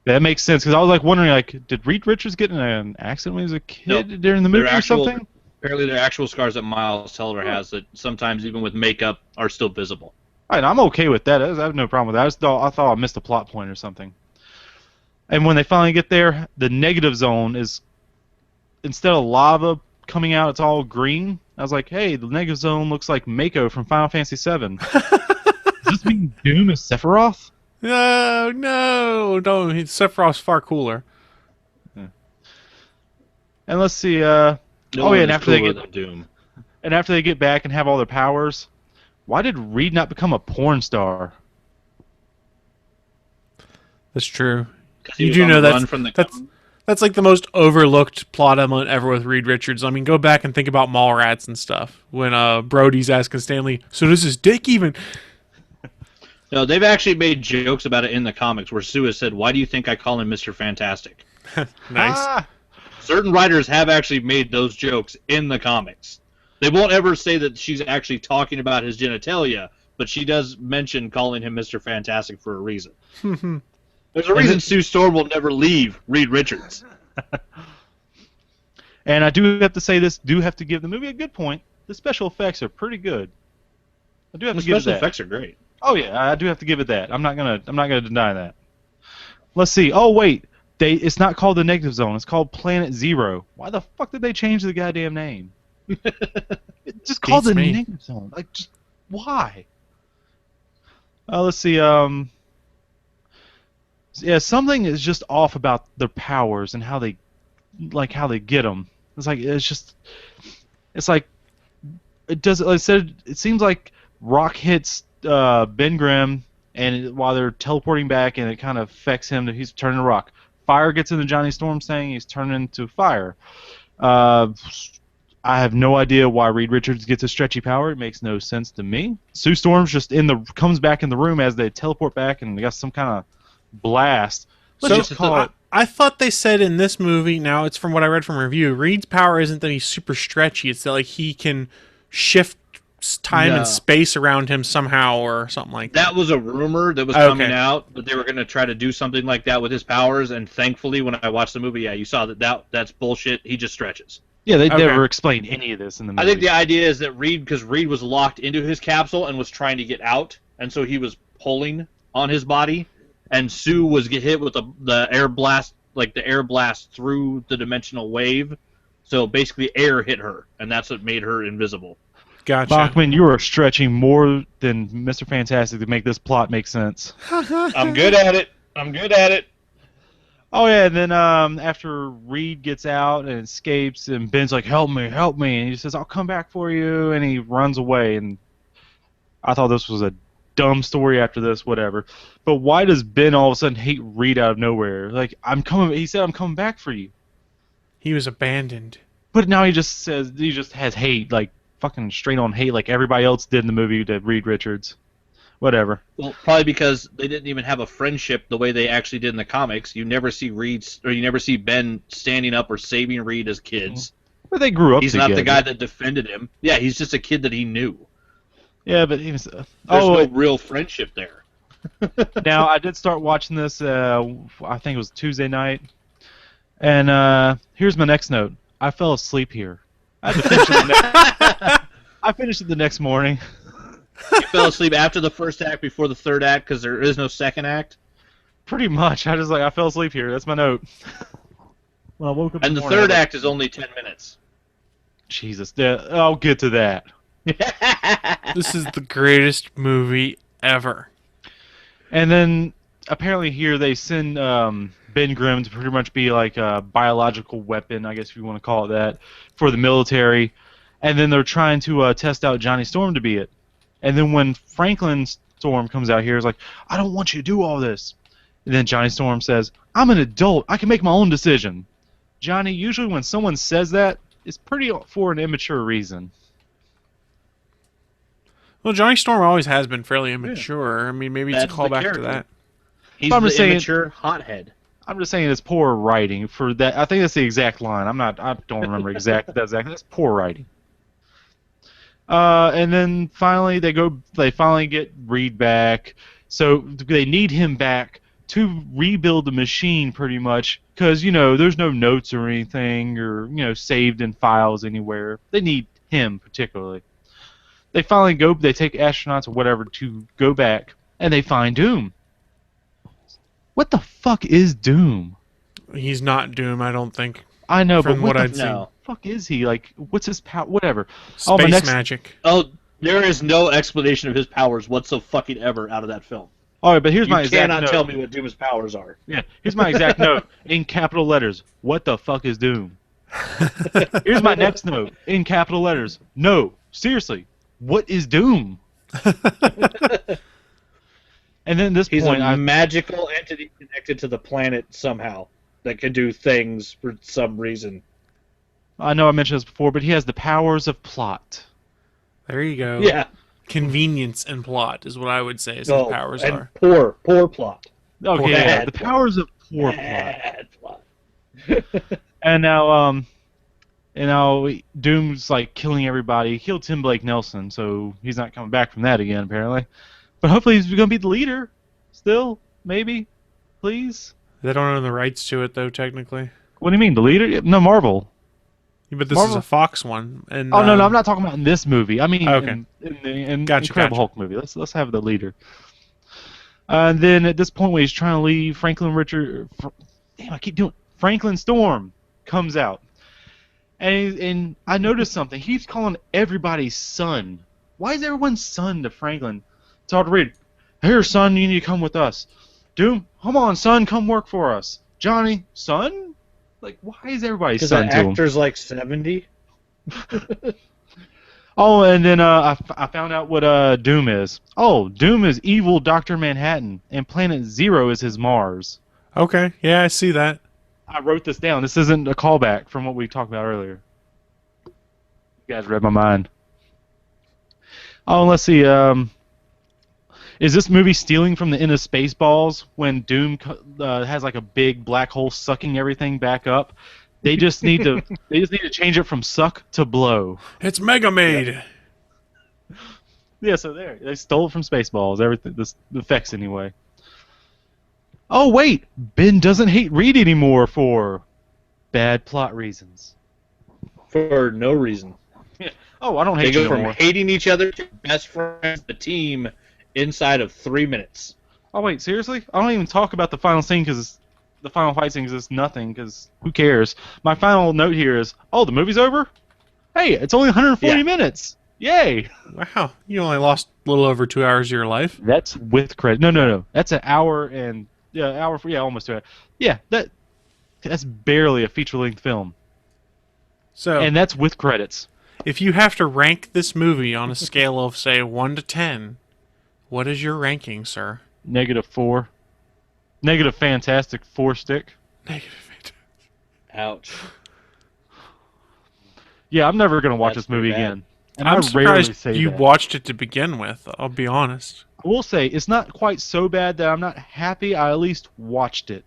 That makes sense, because I was like wondering, like, did Reed Richards get in an accident when he was a kid during the movie or something? Apparently, they're actual scars that Miles Teller has that sometimes, even with makeup, are still visible. All right, I'm okay with that. I have no problem with that. I thought I missed a plot point or something. And when they finally get there, the negative zone is, instead of lava coming out, it's all green. I was like, hey, the negative zone looks like Mako from Final Fantasy VII. Does this mean Doom is Sephiroth? No, Sephiroth's far cooler. Yeah. And let's see. And after they get back and have all their powers, why did Reed not become a porn star? That's true. You do know that's like the most overlooked plot element ever with Reed Richards. I mean, go back and think about Mallrats and stuff. When Brody's asking Stanley, so does his dick even... No, they've actually made jokes about it in the comics where Sue has said, why do you think I call him Mr. Fantastic? Nice. Certain writers have actually made those jokes in the comics. They won't ever say that she's actually talking about his genitalia, but she does mention calling him Mr. Fantastic for a reason. There's a reason Sue Storm will never leave Reed Richards. And I do have to say this, do have to give the movie a good point. The special effects are pretty good. I do have The to give it special that. effects are great. Oh yeah, I do have to give it that. I'm not gonna deny that. Let's see. Oh wait, it's not called the Negative Zone. It's called Planet Zero. Why the fuck did they change the goddamn name? It's just called the Negative Zone. Like, just why? Let's see. Yeah, something is just off about their powers and how they get them. It's like it does. Like I said, it seems like rock hits Ben Grimm, and while they're teleporting back, and it kind of affects him that he's turning to rock. Fire gets into Johnny Storm, saying he's turning into fire. I have no idea why Reed Richards gets a stretchy power. It makes no sense to me. Sue Storm's just comes back in the room as they teleport back, and they got some kind of blast. I thought they said in this movie, now it's from what I read from a review, Reed's power isn't that he's super stretchy, it's that like he can shift time and space around him somehow or something like that. That was a rumor that was coming out, that they were going to try to do something like that with his powers, and thankfully when I watched the movie, you saw that's bullshit. He just stretches. Yeah, they never explained any of this in the movie. I think the idea is that because Reed was locked into his capsule and was trying to get out, and so he was pulling on his body, and Sue was hit with the air blast, like the air blast through the dimensional wave. So basically air hit her, and that's what made her invisible. Gotcha. Bachman, you are stretching more than Mr. Fantastic to make this plot make sense. I'm good at it. Oh yeah, and then after Reed gets out and escapes, and Ben's like, help me, and he says, I'll come back for you, and he runs away, and I thought this was a dumb story after this, whatever. But why does Ben all of a sudden hate Reed out of nowhere? Like, he said I'm coming back for you. He was abandoned. But now he just has hate, like fucking straight on hate, like everybody else did in the movie to Reed Richards. Whatever. Well, probably because they didn't even have a friendship the way they actually did in the comics. You never see you never see Ben standing up or saving Reed as kids. But they grew up He's together. not the guy that defended him. Yeah, he's just a kid that he knew. Yeah, but he was... There's no real friendship there. Now, I did start watching this, I think it was Tuesday night. And here's my next note. I fell asleep here. I had to finish it I finished it the next morning. You fell asleep after the first act, before the third act, because there is no second act? Pretty much. I fell asleep here. That's my note. When I woke up and the third act is only 10 minutes. Jesus. I'll get to that. This is the greatest movie ever. And then, apparently here, they send Ben Grimm to pretty much be like a biological weapon, I guess if you want to call it that, for the military. And then they're trying to test out Johnny Storm to be it. And then when Franklin Storm comes out here, he's like, I don't want you to do all this. And then Johnny Storm says, I'm an adult. I can make my own decision. Johnny, usually when someone says that, it's pretty for an immature reason. Well, Johnny Storm always has been fairly immature. Yeah. I mean, maybe it's a callback to that. He's the immature hothead. I'm just saying it's poor writing for that. I think that's the exact line. I don't remember exactly. That's poor writing. And then finally they finally get Reed back. So they need him back to rebuild the machine pretty much because, there's no notes or anything or, saved in files anywhere. They need him particularly. They finally they take astronauts or whatever to go back and they find Doom. What the fuck is Doom? He's not Doom, I don't think. I know, from but what I'd seen. Fuck is he? Like, what's his power? Whatever. Space magic. Oh, there is no explanation of his powers whatsoever out of that film. All right, but here's my exact note. You cannot tell me what Doom's powers are. Yeah, here's my exact note in capital letters. What the fuck is Doom? Here's my next note in capital letters. No, seriously, what is Doom? And then this he's point, a magical entity connected to the planet somehow that can do things for some reason. I know I mentioned this before, but he has the powers of plot. There you go. Yeah. Convenience and plot is what I would say his powers are. Poor plot. Okay, yeah, the powers of poor plot. And now Doom's like killing everybody. He killed Tim Blake Nelson, so he's not coming back from that again, apparently. But hopefully he's going to be the leader. Still, maybe, please. They don't own the rights to it, though, technically. What do you mean, the leader? No, Marvel. But this is Marvel- a Fox one. And Oh no, I'm not talking about in this movie. I mean, Okay. in the Gotcha, Incredible Hulk movie. Let's have the leader. And then at this point, when he's trying to leave, Franklin Storm comes out, and I noticed something. He's calling everybody son. Why is everyone son to Franklin? It's hard to read. Here, son, you need to come with us. Doom, come on, son, come work for us. Johnny, son. Like, why is everybody Because son the to him? actor's like 70. Oh, and then I found out what Doom is. Oh, Doom is evil Dr. Manhattan, and Planet Zero is his Mars. Okay, yeah, I see that. I wrote this down. This isn't a callback from what we talked about earlier. You guys read my mind. Oh, let's see. Is this movie stealing from the end of Spaceballs when Doom has like a big black hole sucking everything back up? They just need to change it from suck to blow. It's Mega Maid. Yeah, so there. They stole it from Spaceballs. Everything, the effects anyway. Oh, wait! Ben doesn't hate Reed anymore for bad plot reasons. For no reason. Yeah. Oh, I don't They hate go you from anymore. hating each other to best friends, the team, inside of 3 minutes. Oh, wait, seriously? I don't even talk about the final scene because the final fight scene is nothing because who cares? My final note here is, oh, the movie's over? Hey, it's only 140 minutes. Yay! Wow, you only lost a little over 2 hours of your life. That's with credit. No. That's an hour and almost 2 hours. Yeah, that's barely a feature-length film. So, And that's with credits. if you have to rank this movie on a scale of, say, 1 to 10, what is your ranking, sir? -4. Negative fantastic 4 stick. Negative. Ouch. Yeah, I'm never gonna watch That's this movie pretty bad. again. And I'm I rarely surprised say you that. watched it to begin with, I'll be honest. I will say it's not quite so bad that I'm not happy. I at least watched it.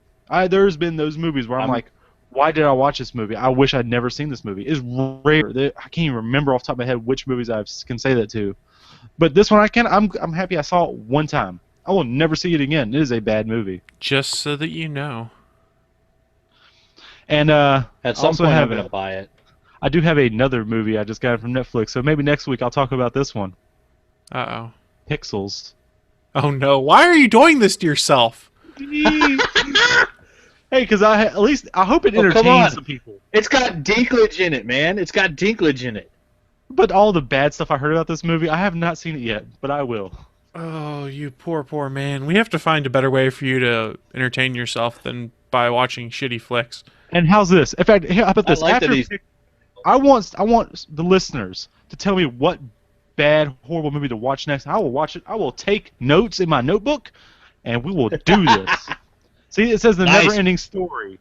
There's been those movies where I'm like, why did I watch this movie? I wish I'd never seen this movie. It's rare. I can't even remember off the top of my head which movies I can say that to. But this one I can. I'm happy I saw it one time. I will never see it again. It is a bad movie. Just so that you know. And At some also point, I'm have going to buy it. I do have another movie I just got from Netflix, so maybe next week I'll talk about this one. Uh-oh. Pixels. Oh no, why are you doing this to yourself? Hey, because I hope it Oh, come on. entertains some people. It's got Dinklage in it, man. It's got Dinklage in it. But all the bad stuff I heard about this movie, I have not seen it yet, but I will. Oh, you poor, poor man. We have to find a better way for you to entertain yourself than by watching shitty flicks. And how's this? In fact, how about this? I like that he's- I want the listeners to tell me what bad, horrible movie to watch next. I will watch it. I will take notes in my notebook, and we will do this. See, it says the Nice. never-ending story.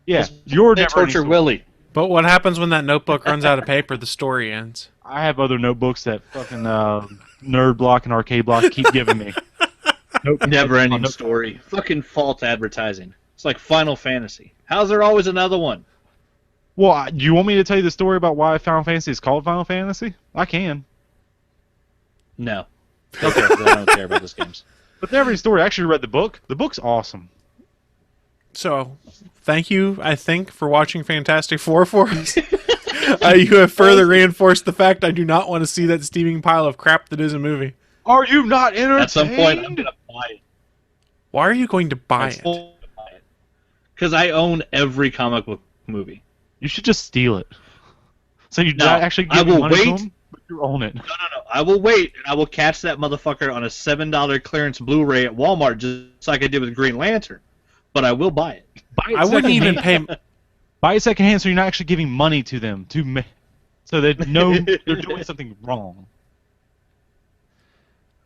Yeah, your They never-ending torture story. Willie. But what happens when that notebook runs out of paper? The story ends. I have other notebooks that fucking Nerd Block and Arcade Block keep giving me. Never-ending story. Fucking false advertising. It's like Final Fantasy. How's there always another one? Well, do you want me to tell you the story about why Final Fantasy is called Final Fantasy? I can. No. Okay, I don't care about those games. But the never-ending story, I actually read the book. The book's awesome. So, thank you, I think, for watching Fantastic Four for us. You have further reinforced the fact I do not want to see that steaming pile of crap that is a movie. Are you not entertained? At some point, I'm gonna buy it. Why are you going to buy it? Because I own every comic book movie. You should just steal it. So you're No, not actually I giving will money to wait. them, but you own it. No. I will wait, and I will catch that motherfucker on a $7 clearance Blu-ray at Walmart, just like I did with Green Lantern. But I will buy it. Buy it I wouldn't even pay... Buy it secondhand, so you're not actually giving money to them so they know they're doing something wrong.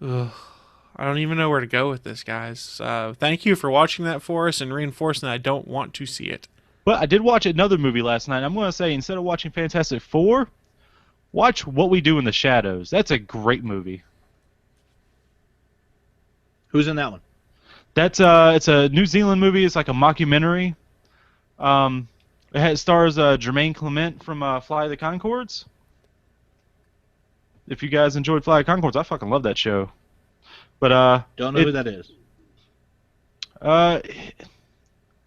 Ugh, I don't even know where to go with this, guys. Thank you for watching that for us and reinforcing that I don't want to see it. But I did watch another movie last night. I'm going to say, instead of watching Fantastic Four, watch What We Do in the Shadows. That's a great movie. Who's in that one? It's a New Zealand movie. It's like a mockumentary. It stars Jermaine Clement from Fly the Conchords. If you guys enjoyed Fly the Conchords, I fucking love that show. But Don't know who that is.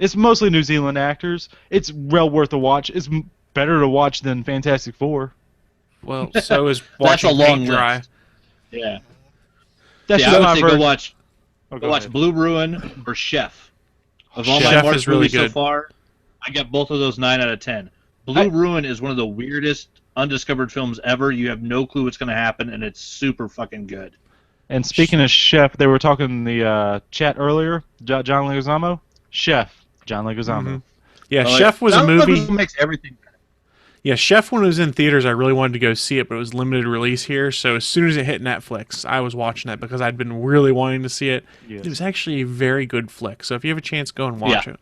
It's mostly New Zealand actors. It's well worth a watch. better to watch than Fantastic Four. Well, so is That's watching a long paint dry. list. Yeah. That's I just would my say version. go watch Blue Ruin or Chef. Of all my Chef March is really movies so good. far, I got both of those 9 out of 10. Blue Ruin is one of the weirdest undiscovered films ever. You have no clue what's going to happen, and it's super fucking good. And speaking of Chef, they were talking in the chat earlier. John Leguizamo, Chef, John Leguizamo. Mm-hmm. Yeah, Chef was a John movie. Leguizamo makes everything better. Yeah, Chef, when it was in theaters, I really wanted to go see it, but it was limited release here. So as soon as it hit Netflix, I was watching that because I'd been really wanting to see it. Yes. It was actually a very good flick. So if you have a chance, go and watch it.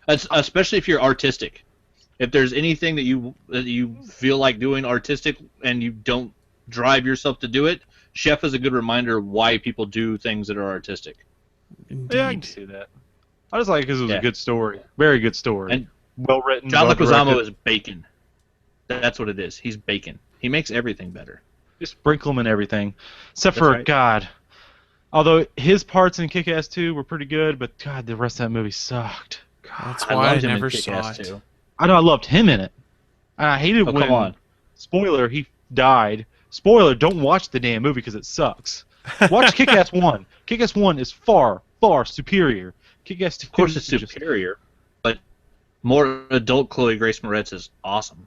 Especially if you're artistic. If there's anything that you feel like doing artistic and you don't drive yourself to do it, Chef is a good reminder of why people do things that are artistic. Indeed. Yeah, I can see that. I just like it because it was a good story. Very good story. And well written. John well Leguizamo directed. is bacon. That's what it is. He's bacon. He makes everything better. Just sprinkle him in everything. Except That's for, right. God. Although his parts in Kick-Ass 2 were pretty good, but God, the rest of that movie sucked. That's I why I loved him in never saw Kick-Ass it. too. I know I loved him in it. And I hated Oh, when, come on. spoiler, he died. Spoiler, don't watch the damn movie because it sucks. Watch Kick-Ass 1. Kick-Ass 1 is far, far superior. Kick-Ass 2 Of course, it's is just- superior, but more adult Chloe Grace Moretz is awesome.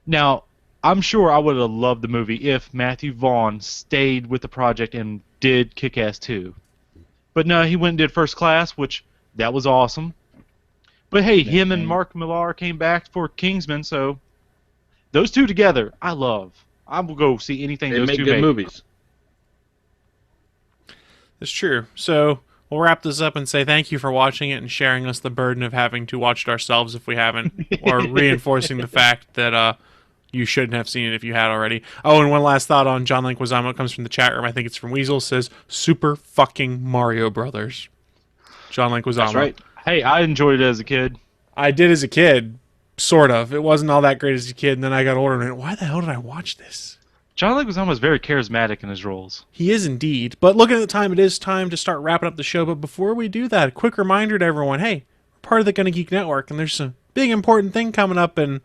Now, I'm sure I would have loved the movie if Matthew Vaughn stayed with the project and did Kick-Ass 2. But no, he went and did First Class, which, that was awesome. But hey, him and Mark Millar came back for Kingsman, so those two together, I love. I will go see anything They those make two good make. movies. It's true. So we'll wrap this up and say thank you for watching it and sharing us the burden of having to watch it ourselves if we haven't, or reinforcing the fact that you shouldn't have seen it if you had already. Oh, and one last thought on John Leguizamo. It comes from the chat room. I think it's from Weasel. Says Super fucking Mario Brothers. John Leguizamo. That's right. Hey, I enjoyed it as a kid. I did as a kid, sort of. It wasn't all that great as a kid, and then I got older and went, why the hell did I watch this? John Leguizamo is very charismatic in his roles. He is indeed. But looking at the time, it is time to start wrapping up the show. But before we do that, a quick reminder to everyone, hey, we're part of the Gonna Geek Network, and there's a big important thing coming up in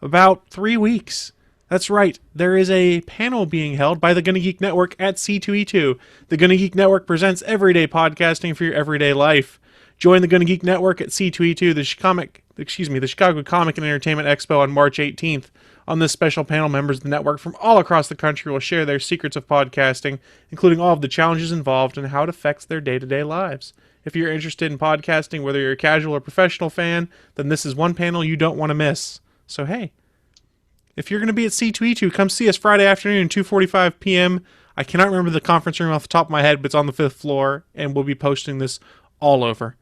about 3 weeks. That's right. There is a panel being held by the Gonna Geek Network at C2E2. The Gonna Geek Network presents everyday podcasting for your everyday life. Join the Gonna Geek Network at C2E2, the Chicago Comic and Entertainment Expo on March 18th. On this special panel, members of the network from all across the country will share their secrets of podcasting, including all of the challenges involved and how it affects their day-to-day lives. If you're interested in podcasting, whether you're a casual or professional fan, then this is one panel you don't want to miss. So hey, if you're going to be at C2E2, come see us Friday afternoon, 2:45 p.m. I cannot remember the conference room off the top of my head, but it's on the 5th floor, and we'll be posting this all over.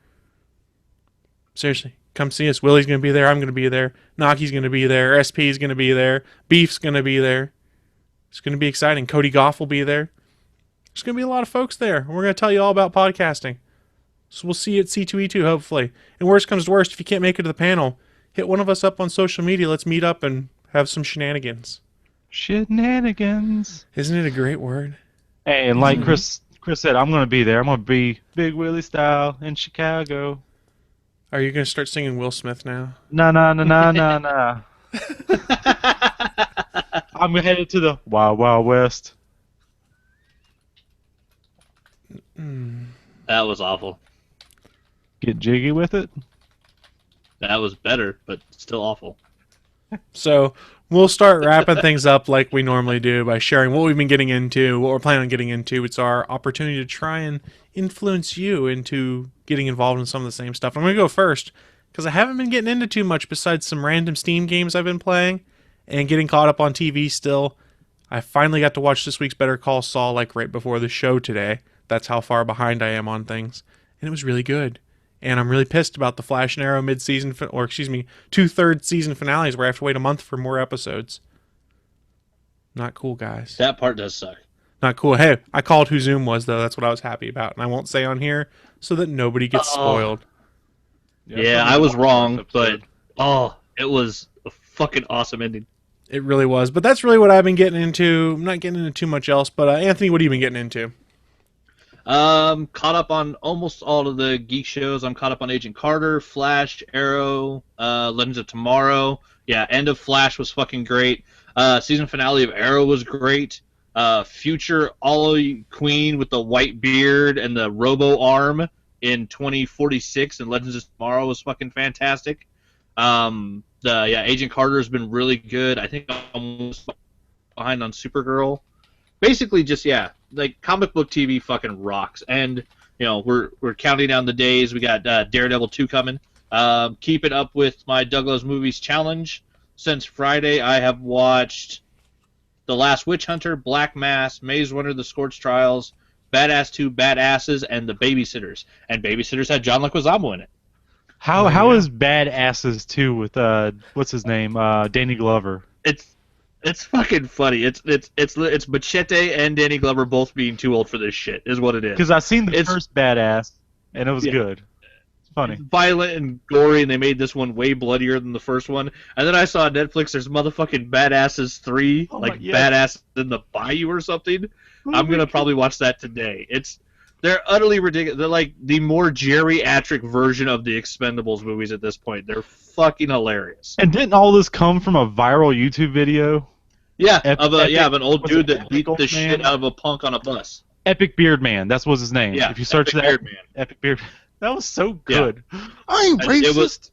Seriously, come see us. Willie's going to be there. I'm going to be there. Naki's going to be there. SP's going to be there. Beef's going to be there. It's going to be exciting. Cody Goff will be there. There's going to be a lot of folks there. We're going to tell you all about podcasting. So we'll see you at C2E2, hopefully. And worst comes to worst, if you can't make it to the panel, hit one of us up on social media. Let's meet up and have some shenanigans. Shenanigans. Isn't it a great word? Hey, and like Chris said, I'm going to be there. I'm going to be Big Willie style in Chicago. Are you going to start singing Will Smith now? Nah. I'm headed to the Wild Wild West. That was awful. Get jiggy with it. That was better, but still awful. So we'll start wrapping things up like we normally do by sharing what we've been getting into, what we're planning on getting into. It's our opportunity to try and influence you into getting involved in some of the same stuff. I'm going to go first because I haven't been getting into too much besides some random Steam games I've been playing and getting caught up on TV still. I finally got to watch this week's Better Call Saul like right before the show today. That's how far behind I am on things. And it was really good. And I'm really pissed about the Flash and Arrow mid-season, two-thirds season finales where I have to wait a month for more episodes. Not cool, guys. That part does suck. Not cool. Hey, I called who Zoom was, though. That's what I was happy about. And I won't say on here so that nobody gets spoiled. Yeah, I was wrong, but it was a fucking awesome ending. It really was. But that's really what I've been getting into. I'm not getting into too much else. But Anthony, what have you been getting into? Caught up on almost all of the geek shows. I'm caught up on Agent Carter, Flash, Arrow, Legends of Tomorrow. Yeah, end of Flash was fucking great. Season finale of Arrow was great. Future Ollie Queen with the white beard and the robo arm in 2046 and Legends of Tomorrow was fucking fantastic. Agent Carter has been really good. I think I'm almost behind on Supergirl. Basically, just like comic book TV fucking rocks, and we're counting down the days. We got Daredevil 2 coming. Keeping up with my Douglas Movies Challenge. Since Friday, I have watched The Last Witch Hunter, Black Mass, Maze Runner: The Scorched Trials, Badass 2, Badasses, and The Babysitters. And Babysitters had John Leguizamo in it. How is Badasses 2 with what's his name, Danny Glover? It's fucking funny. It's Machete and Danny Glover both being too old for this shit is what it is. Because I've seen the first Badass, and it was good. It's funny. It's violent and gory, and they made this one way bloodier than the first one. And then I saw on Netflix there's motherfucking Badasses 3, Badass in the Bayou or something. I'm gonna probably watch that today. They're utterly ridiculous. They're like the more geriatric version of the Expendables movies at this point. They're fucking hilarious. And didn't all this come from a viral YouTube video? Yeah, of an old dude that beat the shit out of a punk on a bus. Epic Beard Man, that was his name. Yeah, if you search Epic that, Beard Man. Epic Beard Man. That was so good. Yeah. I ain't racist.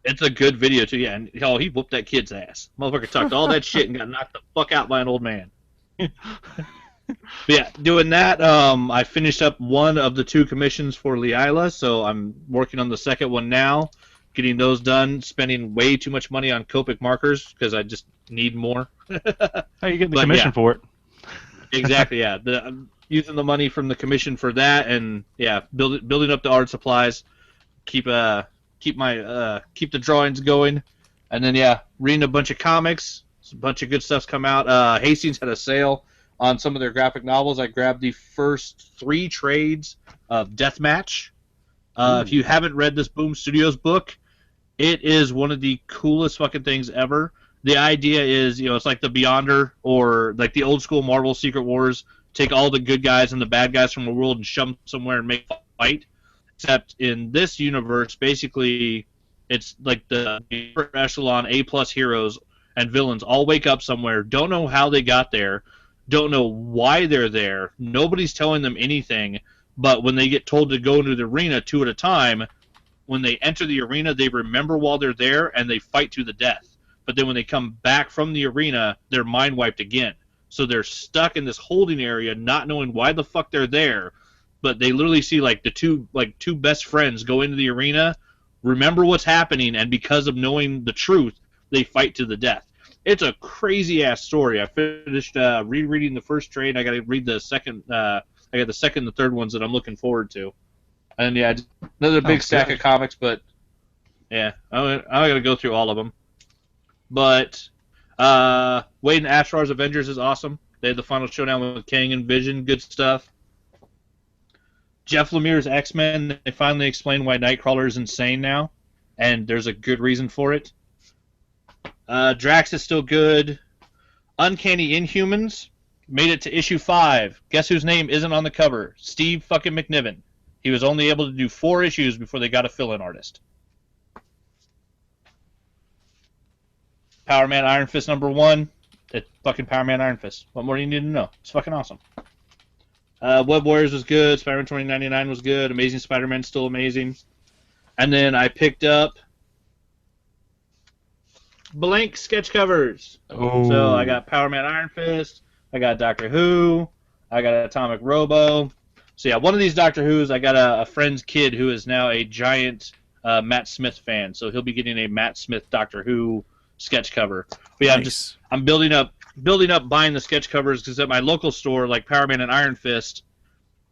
It's a good video too. Yeah, and he whooped that kid's ass. Motherfucker talked all that shit and got knocked the fuck out by an old man. But yeah, doing that, I finished up one of the 2 commissions for Leila, so I'm working on the second one now, getting those done, spending way too much money on Copic markers because I just need more. How you getting the commission for it? Exactly, yeah. I'm using the money from the commission for that, and building up the art supplies, keep the drawings going, and then reading a bunch of comics. A bunch of good stuff's come out. Hastings had a sale on some of their graphic novels. I grabbed the first 3 trades of Deathmatch. If you haven't read this Boom Studios book, it is one of the coolest fucking things ever. The idea is, it's like the Beyonder or like the old school Marvel Secret Wars. Take all the good guys and the bad guys from the world and shove them somewhere and make a fight. Except in this universe, basically, it's like the upper echelon A+ heroes and villains all wake up somewhere, don't know how they got there, don't know why they're there, nobody's telling them anything, but when they get told to go into the arena 2 at a time, when they enter the arena, they remember while they're there, and they fight to the death. But then when they come back from the arena, they're mind wiped again. So they're stuck in this holding area, not knowing why the fuck they're there, but they literally see the two best friends go into the arena, remember what's happening, and because of knowing the truth, they fight to the death. It's a crazy ass story. I finished rereading the first trade. I got to read the second. I got the second and the third ones that I'm looking forward to. And another big stack of comics, but I'm gonna go through all of them. But Wade and Ashrar's Avengers is awesome. They had the final showdown with Kang and Vision. Good stuff. Jeff Lemire's X-Men. They finally explain why Nightcrawler is insane now, and there's a good reason for it. Drax is still good. Uncanny Inhumans made it to issue 5. Guess whose name isn't on the cover? Steve fucking McNiven. He was only able to do 4 issues before they got a fill-in artist. Power Man Iron Fist #1. It's fucking Power Man Iron Fist. What more do you need to know? It's fucking awesome. Web Warriors was good. Spider-Man 2099 was good. Amazing Spider-Man still amazing. And then I picked up blank sketch covers. Oh. So I got Power Man Iron Fist. I got Doctor Who. I got Atomic Robo. So yeah, one of these Doctor Who's, I got a friend's kid who is now a giant Matt Smith fan. So he'll be getting a Matt Smith Doctor Who sketch cover. But yeah, Nice. I'm building up buying the sketch covers because at my local store, like Power Man and Iron Fist,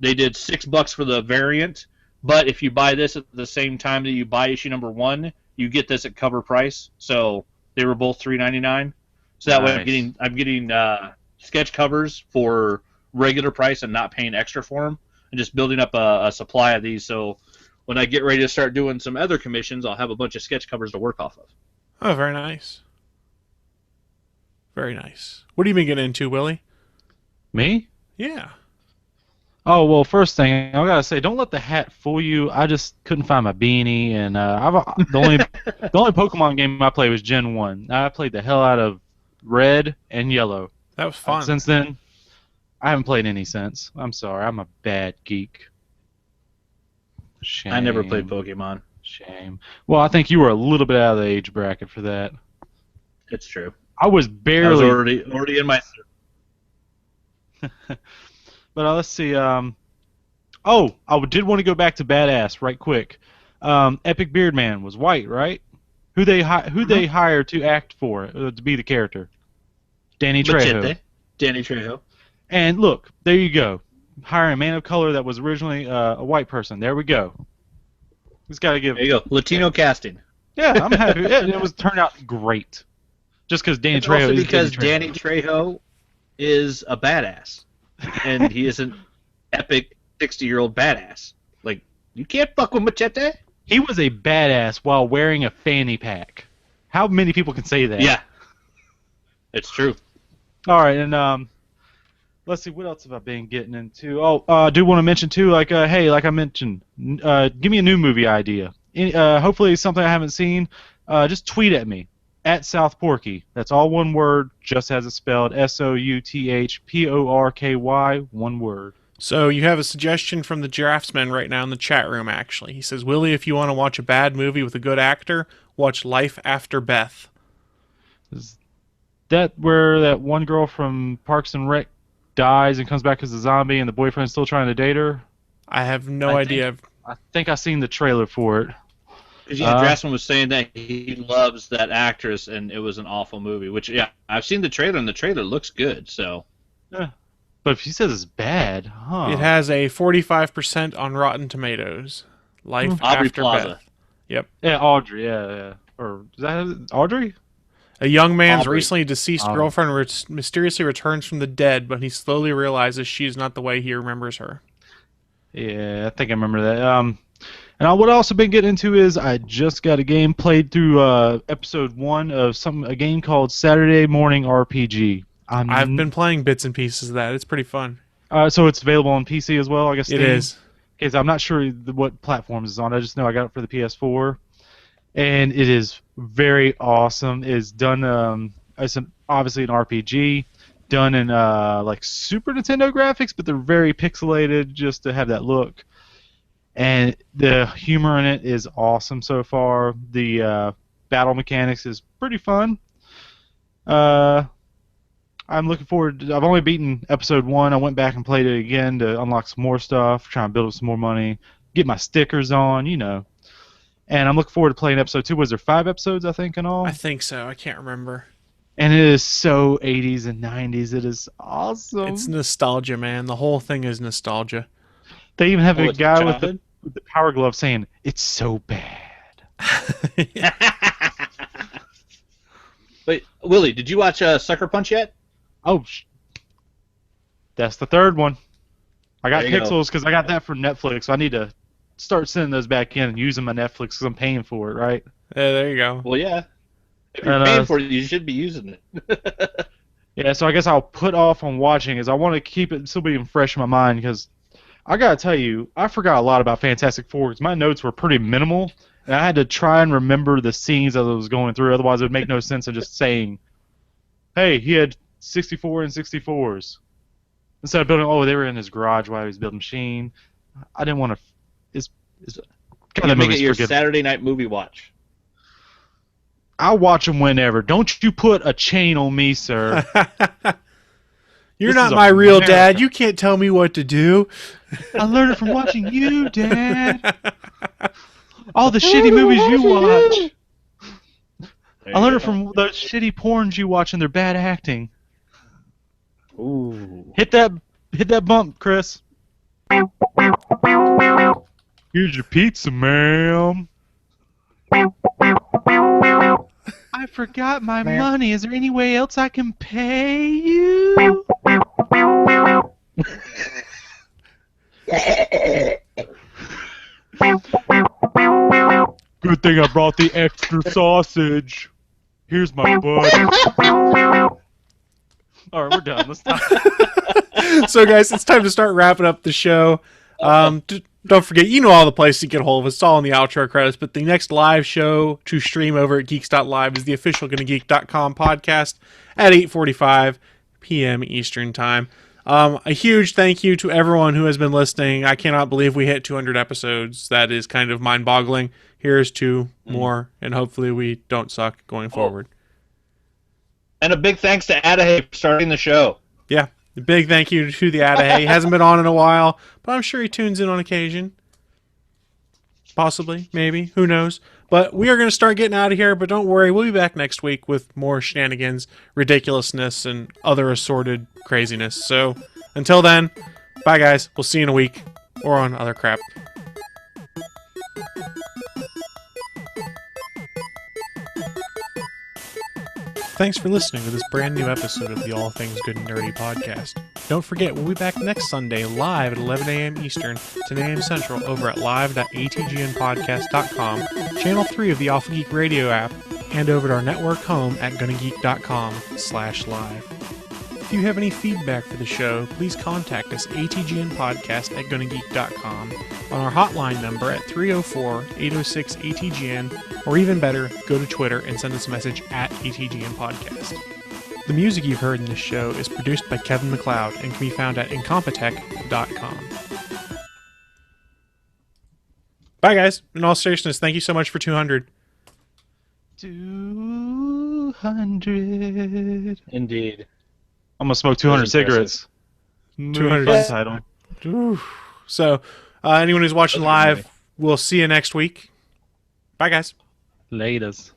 they did $6 for the variant. But if you buy this at the same time that you buy issue #1, you get this at cover price. So they were both $3.99. So that way I'm getting sketch covers for regular price and not paying extra for them, and just building up a supply of these. So when I get ready to start doing some other commissions, I'll have a bunch of sketch covers to work off of. Oh, very nice. Very nice. What have you been getting into, Willie? Me? Yeah. Oh well, first thing I gotta say, don't let the hat fool you. I just couldn't find my beanie, and the only Pokemon game I played was Gen 1. I played the hell out of Red and Yellow. That was fun. Since then, I haven't played any since. I'm sorry, I'm a bad geek. Shame. I never played Pokemon. Shame. Well, I think you were a little bit out of the age bracket for that. It's true. I was barely already in my. But let's see. I did want to go back to Badass right quick. Epic Beard Man was white, right? Who they hired to act for to be the character? Danny Trejo. Danny Trejo. And look, there you go. Hiring a man of color that was originally a white person. There we go. Just gotta give. There you go. Latino casting. Yeah, I'm happy. It turned out great. Just because Danny Trejo. Also because Danny Trejo is a badass, and he is an epic 60-year-old badass. Like, you can't fuck with Machete. He was a badass while wearing a fanny pack. How many people can say that? Yeah, it's true. All right, and let's see, what else have I been getting into? I do want to mention too, like, hey, like I mentioned, give me a new movie idea. Hopefully something I haven't seen. Just tweet at me at South Porky. That's all one word, just as it's spelled. SouthPorky, one word. So you have a suggestion from the Giraftsman right now in the chat room, actually. He says, Willie, if you want to watch a bad movie with a good actor, watch Life After Beth. Is that where that one girl from Parks and Rec dies and comes back as a zombie and the boyfriend's still trying to date her? I have no idea. I think I've seen the trailer for it. Because Dressman was saying that he loves that actress and it was an awful movie, which, yeah, I've seen the trailer and the trailer looks good, so... Yeah. But if he says it's bad, huh? It has a 45% on Rotten Tomatoes. Life Aubrey After Plaza. Beth. Yep. Yeah, Audrey, yeah. Or, is that Audrey? A young man's Aubrey. recently deceased girlfriend mysteriously returns from the dead, but he slowly realizes she is not the way he remembers her. Yeah, I think I remember that. And what I've also been getting into is I just got a game played through episode 1 of a game called Saturday Morning RPG. I've been playing bits and pieces of that. It's pretty fun. So it's available on PC as well, I guess. It is. Okay, so I'm not sure what platforms it's on. I just know I got it for the PS4, and it is very awesome. It's done. It's obviously an RPG, done in like Super Nintendo graphics, but they're very pixelated just to have that look. And the humor in it is awesome so far. The battle mechanics is pretty fun. I'm looking forward I've only beaten episode 1. I went back and played it again to unlock some more stuff, try and build up some more money, get my stickers on, you know. And I'm looking forward to playing episode 2. Was there 5 episodes, I think, in all? I think so. I can't remember. And it is so 80s and 90s. It is awesome. It's nostalgia, man. The whole thing is nostalgia. They even have a guy with the power glove saying, "It's so bad." Wait, Willie, did you watch Sucker Punch yet? Oh, that's the third one. I got There you Pixels because I got that from Netflix. So I need to start sending those back in and using my Netflix because I'm paying for it, right? Yeah, there you go. Well, yeah. If you're paying for it, you should be using it. Yeah, so I guess I'll put off on watching as I want to keep it still being fresh in my mind because I gotta tell you, I forgot a lot about Fantastic Four because my notes were pretty minimal and I had to try and remember the scenes as I was going through. Otherwise, it would make no sense of just saying, "Hey, he had 64 and 64s." Instead of building, they were in his garage while he was building machine. I didn't want to. You make it your Saturday night movie watch. I'll watch them whenever. Don't you put a chain on me, sir. You're not my real dad. You can't tell me what to do. I learned it from watching you, Dad. All the shitty movies you watch. I learned it from those shitty porns you watch and their bad acting. Ooh. Hit that bump, Chris. Here's your pizza, ma'am. I forgot my money. Is there any way else I can pay you? Good thing I brought the extra sausage. Here's my butt. Alright, we're done. Let's stop. So, guys, it's time to start wrapping up the show. Don't forget, you know all the places to get a hold of us. It's all in the outro credits. But the next live show to stream over at geeks.live is the official GonnaGeek.com podcast at 8:45 p.m. Eastern Time. A huge thank you to everyone who has been listening. I cannot believe we hit 200 episodes. That is kind of mind-boggling. Here's to more, and hopefully we don't suck going forward. And a big thanks to Adahay for starting the show. Yeah, a big thank you to the Adahay. He hasn't been on in a while, but I'm sure he tunes in on occasion. Possibly, maybe, who knows. But we are going to start getting out of here, but don't worry, we'll be back next week with more shenanigans, ridiculousness, and other assorted craziness. So, until then, bye guys, we'll see you in a week, or on other crap. Thanks for listening to this brand new episode of the All Things Good and Nerdy podcast. Don't forget, we'll be back next Sunday live at 11 a.m. Eastern, 10 a.m. Central over at live.atgnpodcast.com, channel 3 of the Alpha Geek radio app, and over at our network home at GonnaGeek.com/live. If you have any feedback for the show, please contact us atgnpodcast@GonnaGeek.com, on our hotline number at 304-806-ATGN, or even better, go to Twitter and send us a message at ATGNpodcast. The music you've heard in this show is produced by Kevin MacLeod and can be found at incompetech.com. Bye guys, in all seriousness, thank you so much for 200. 200. Indeed. I'm gonna smoke 200 cigarettes. 200 Fun title. So, anyone who's watching live, we'll see you next week. Bye, guys. Laters.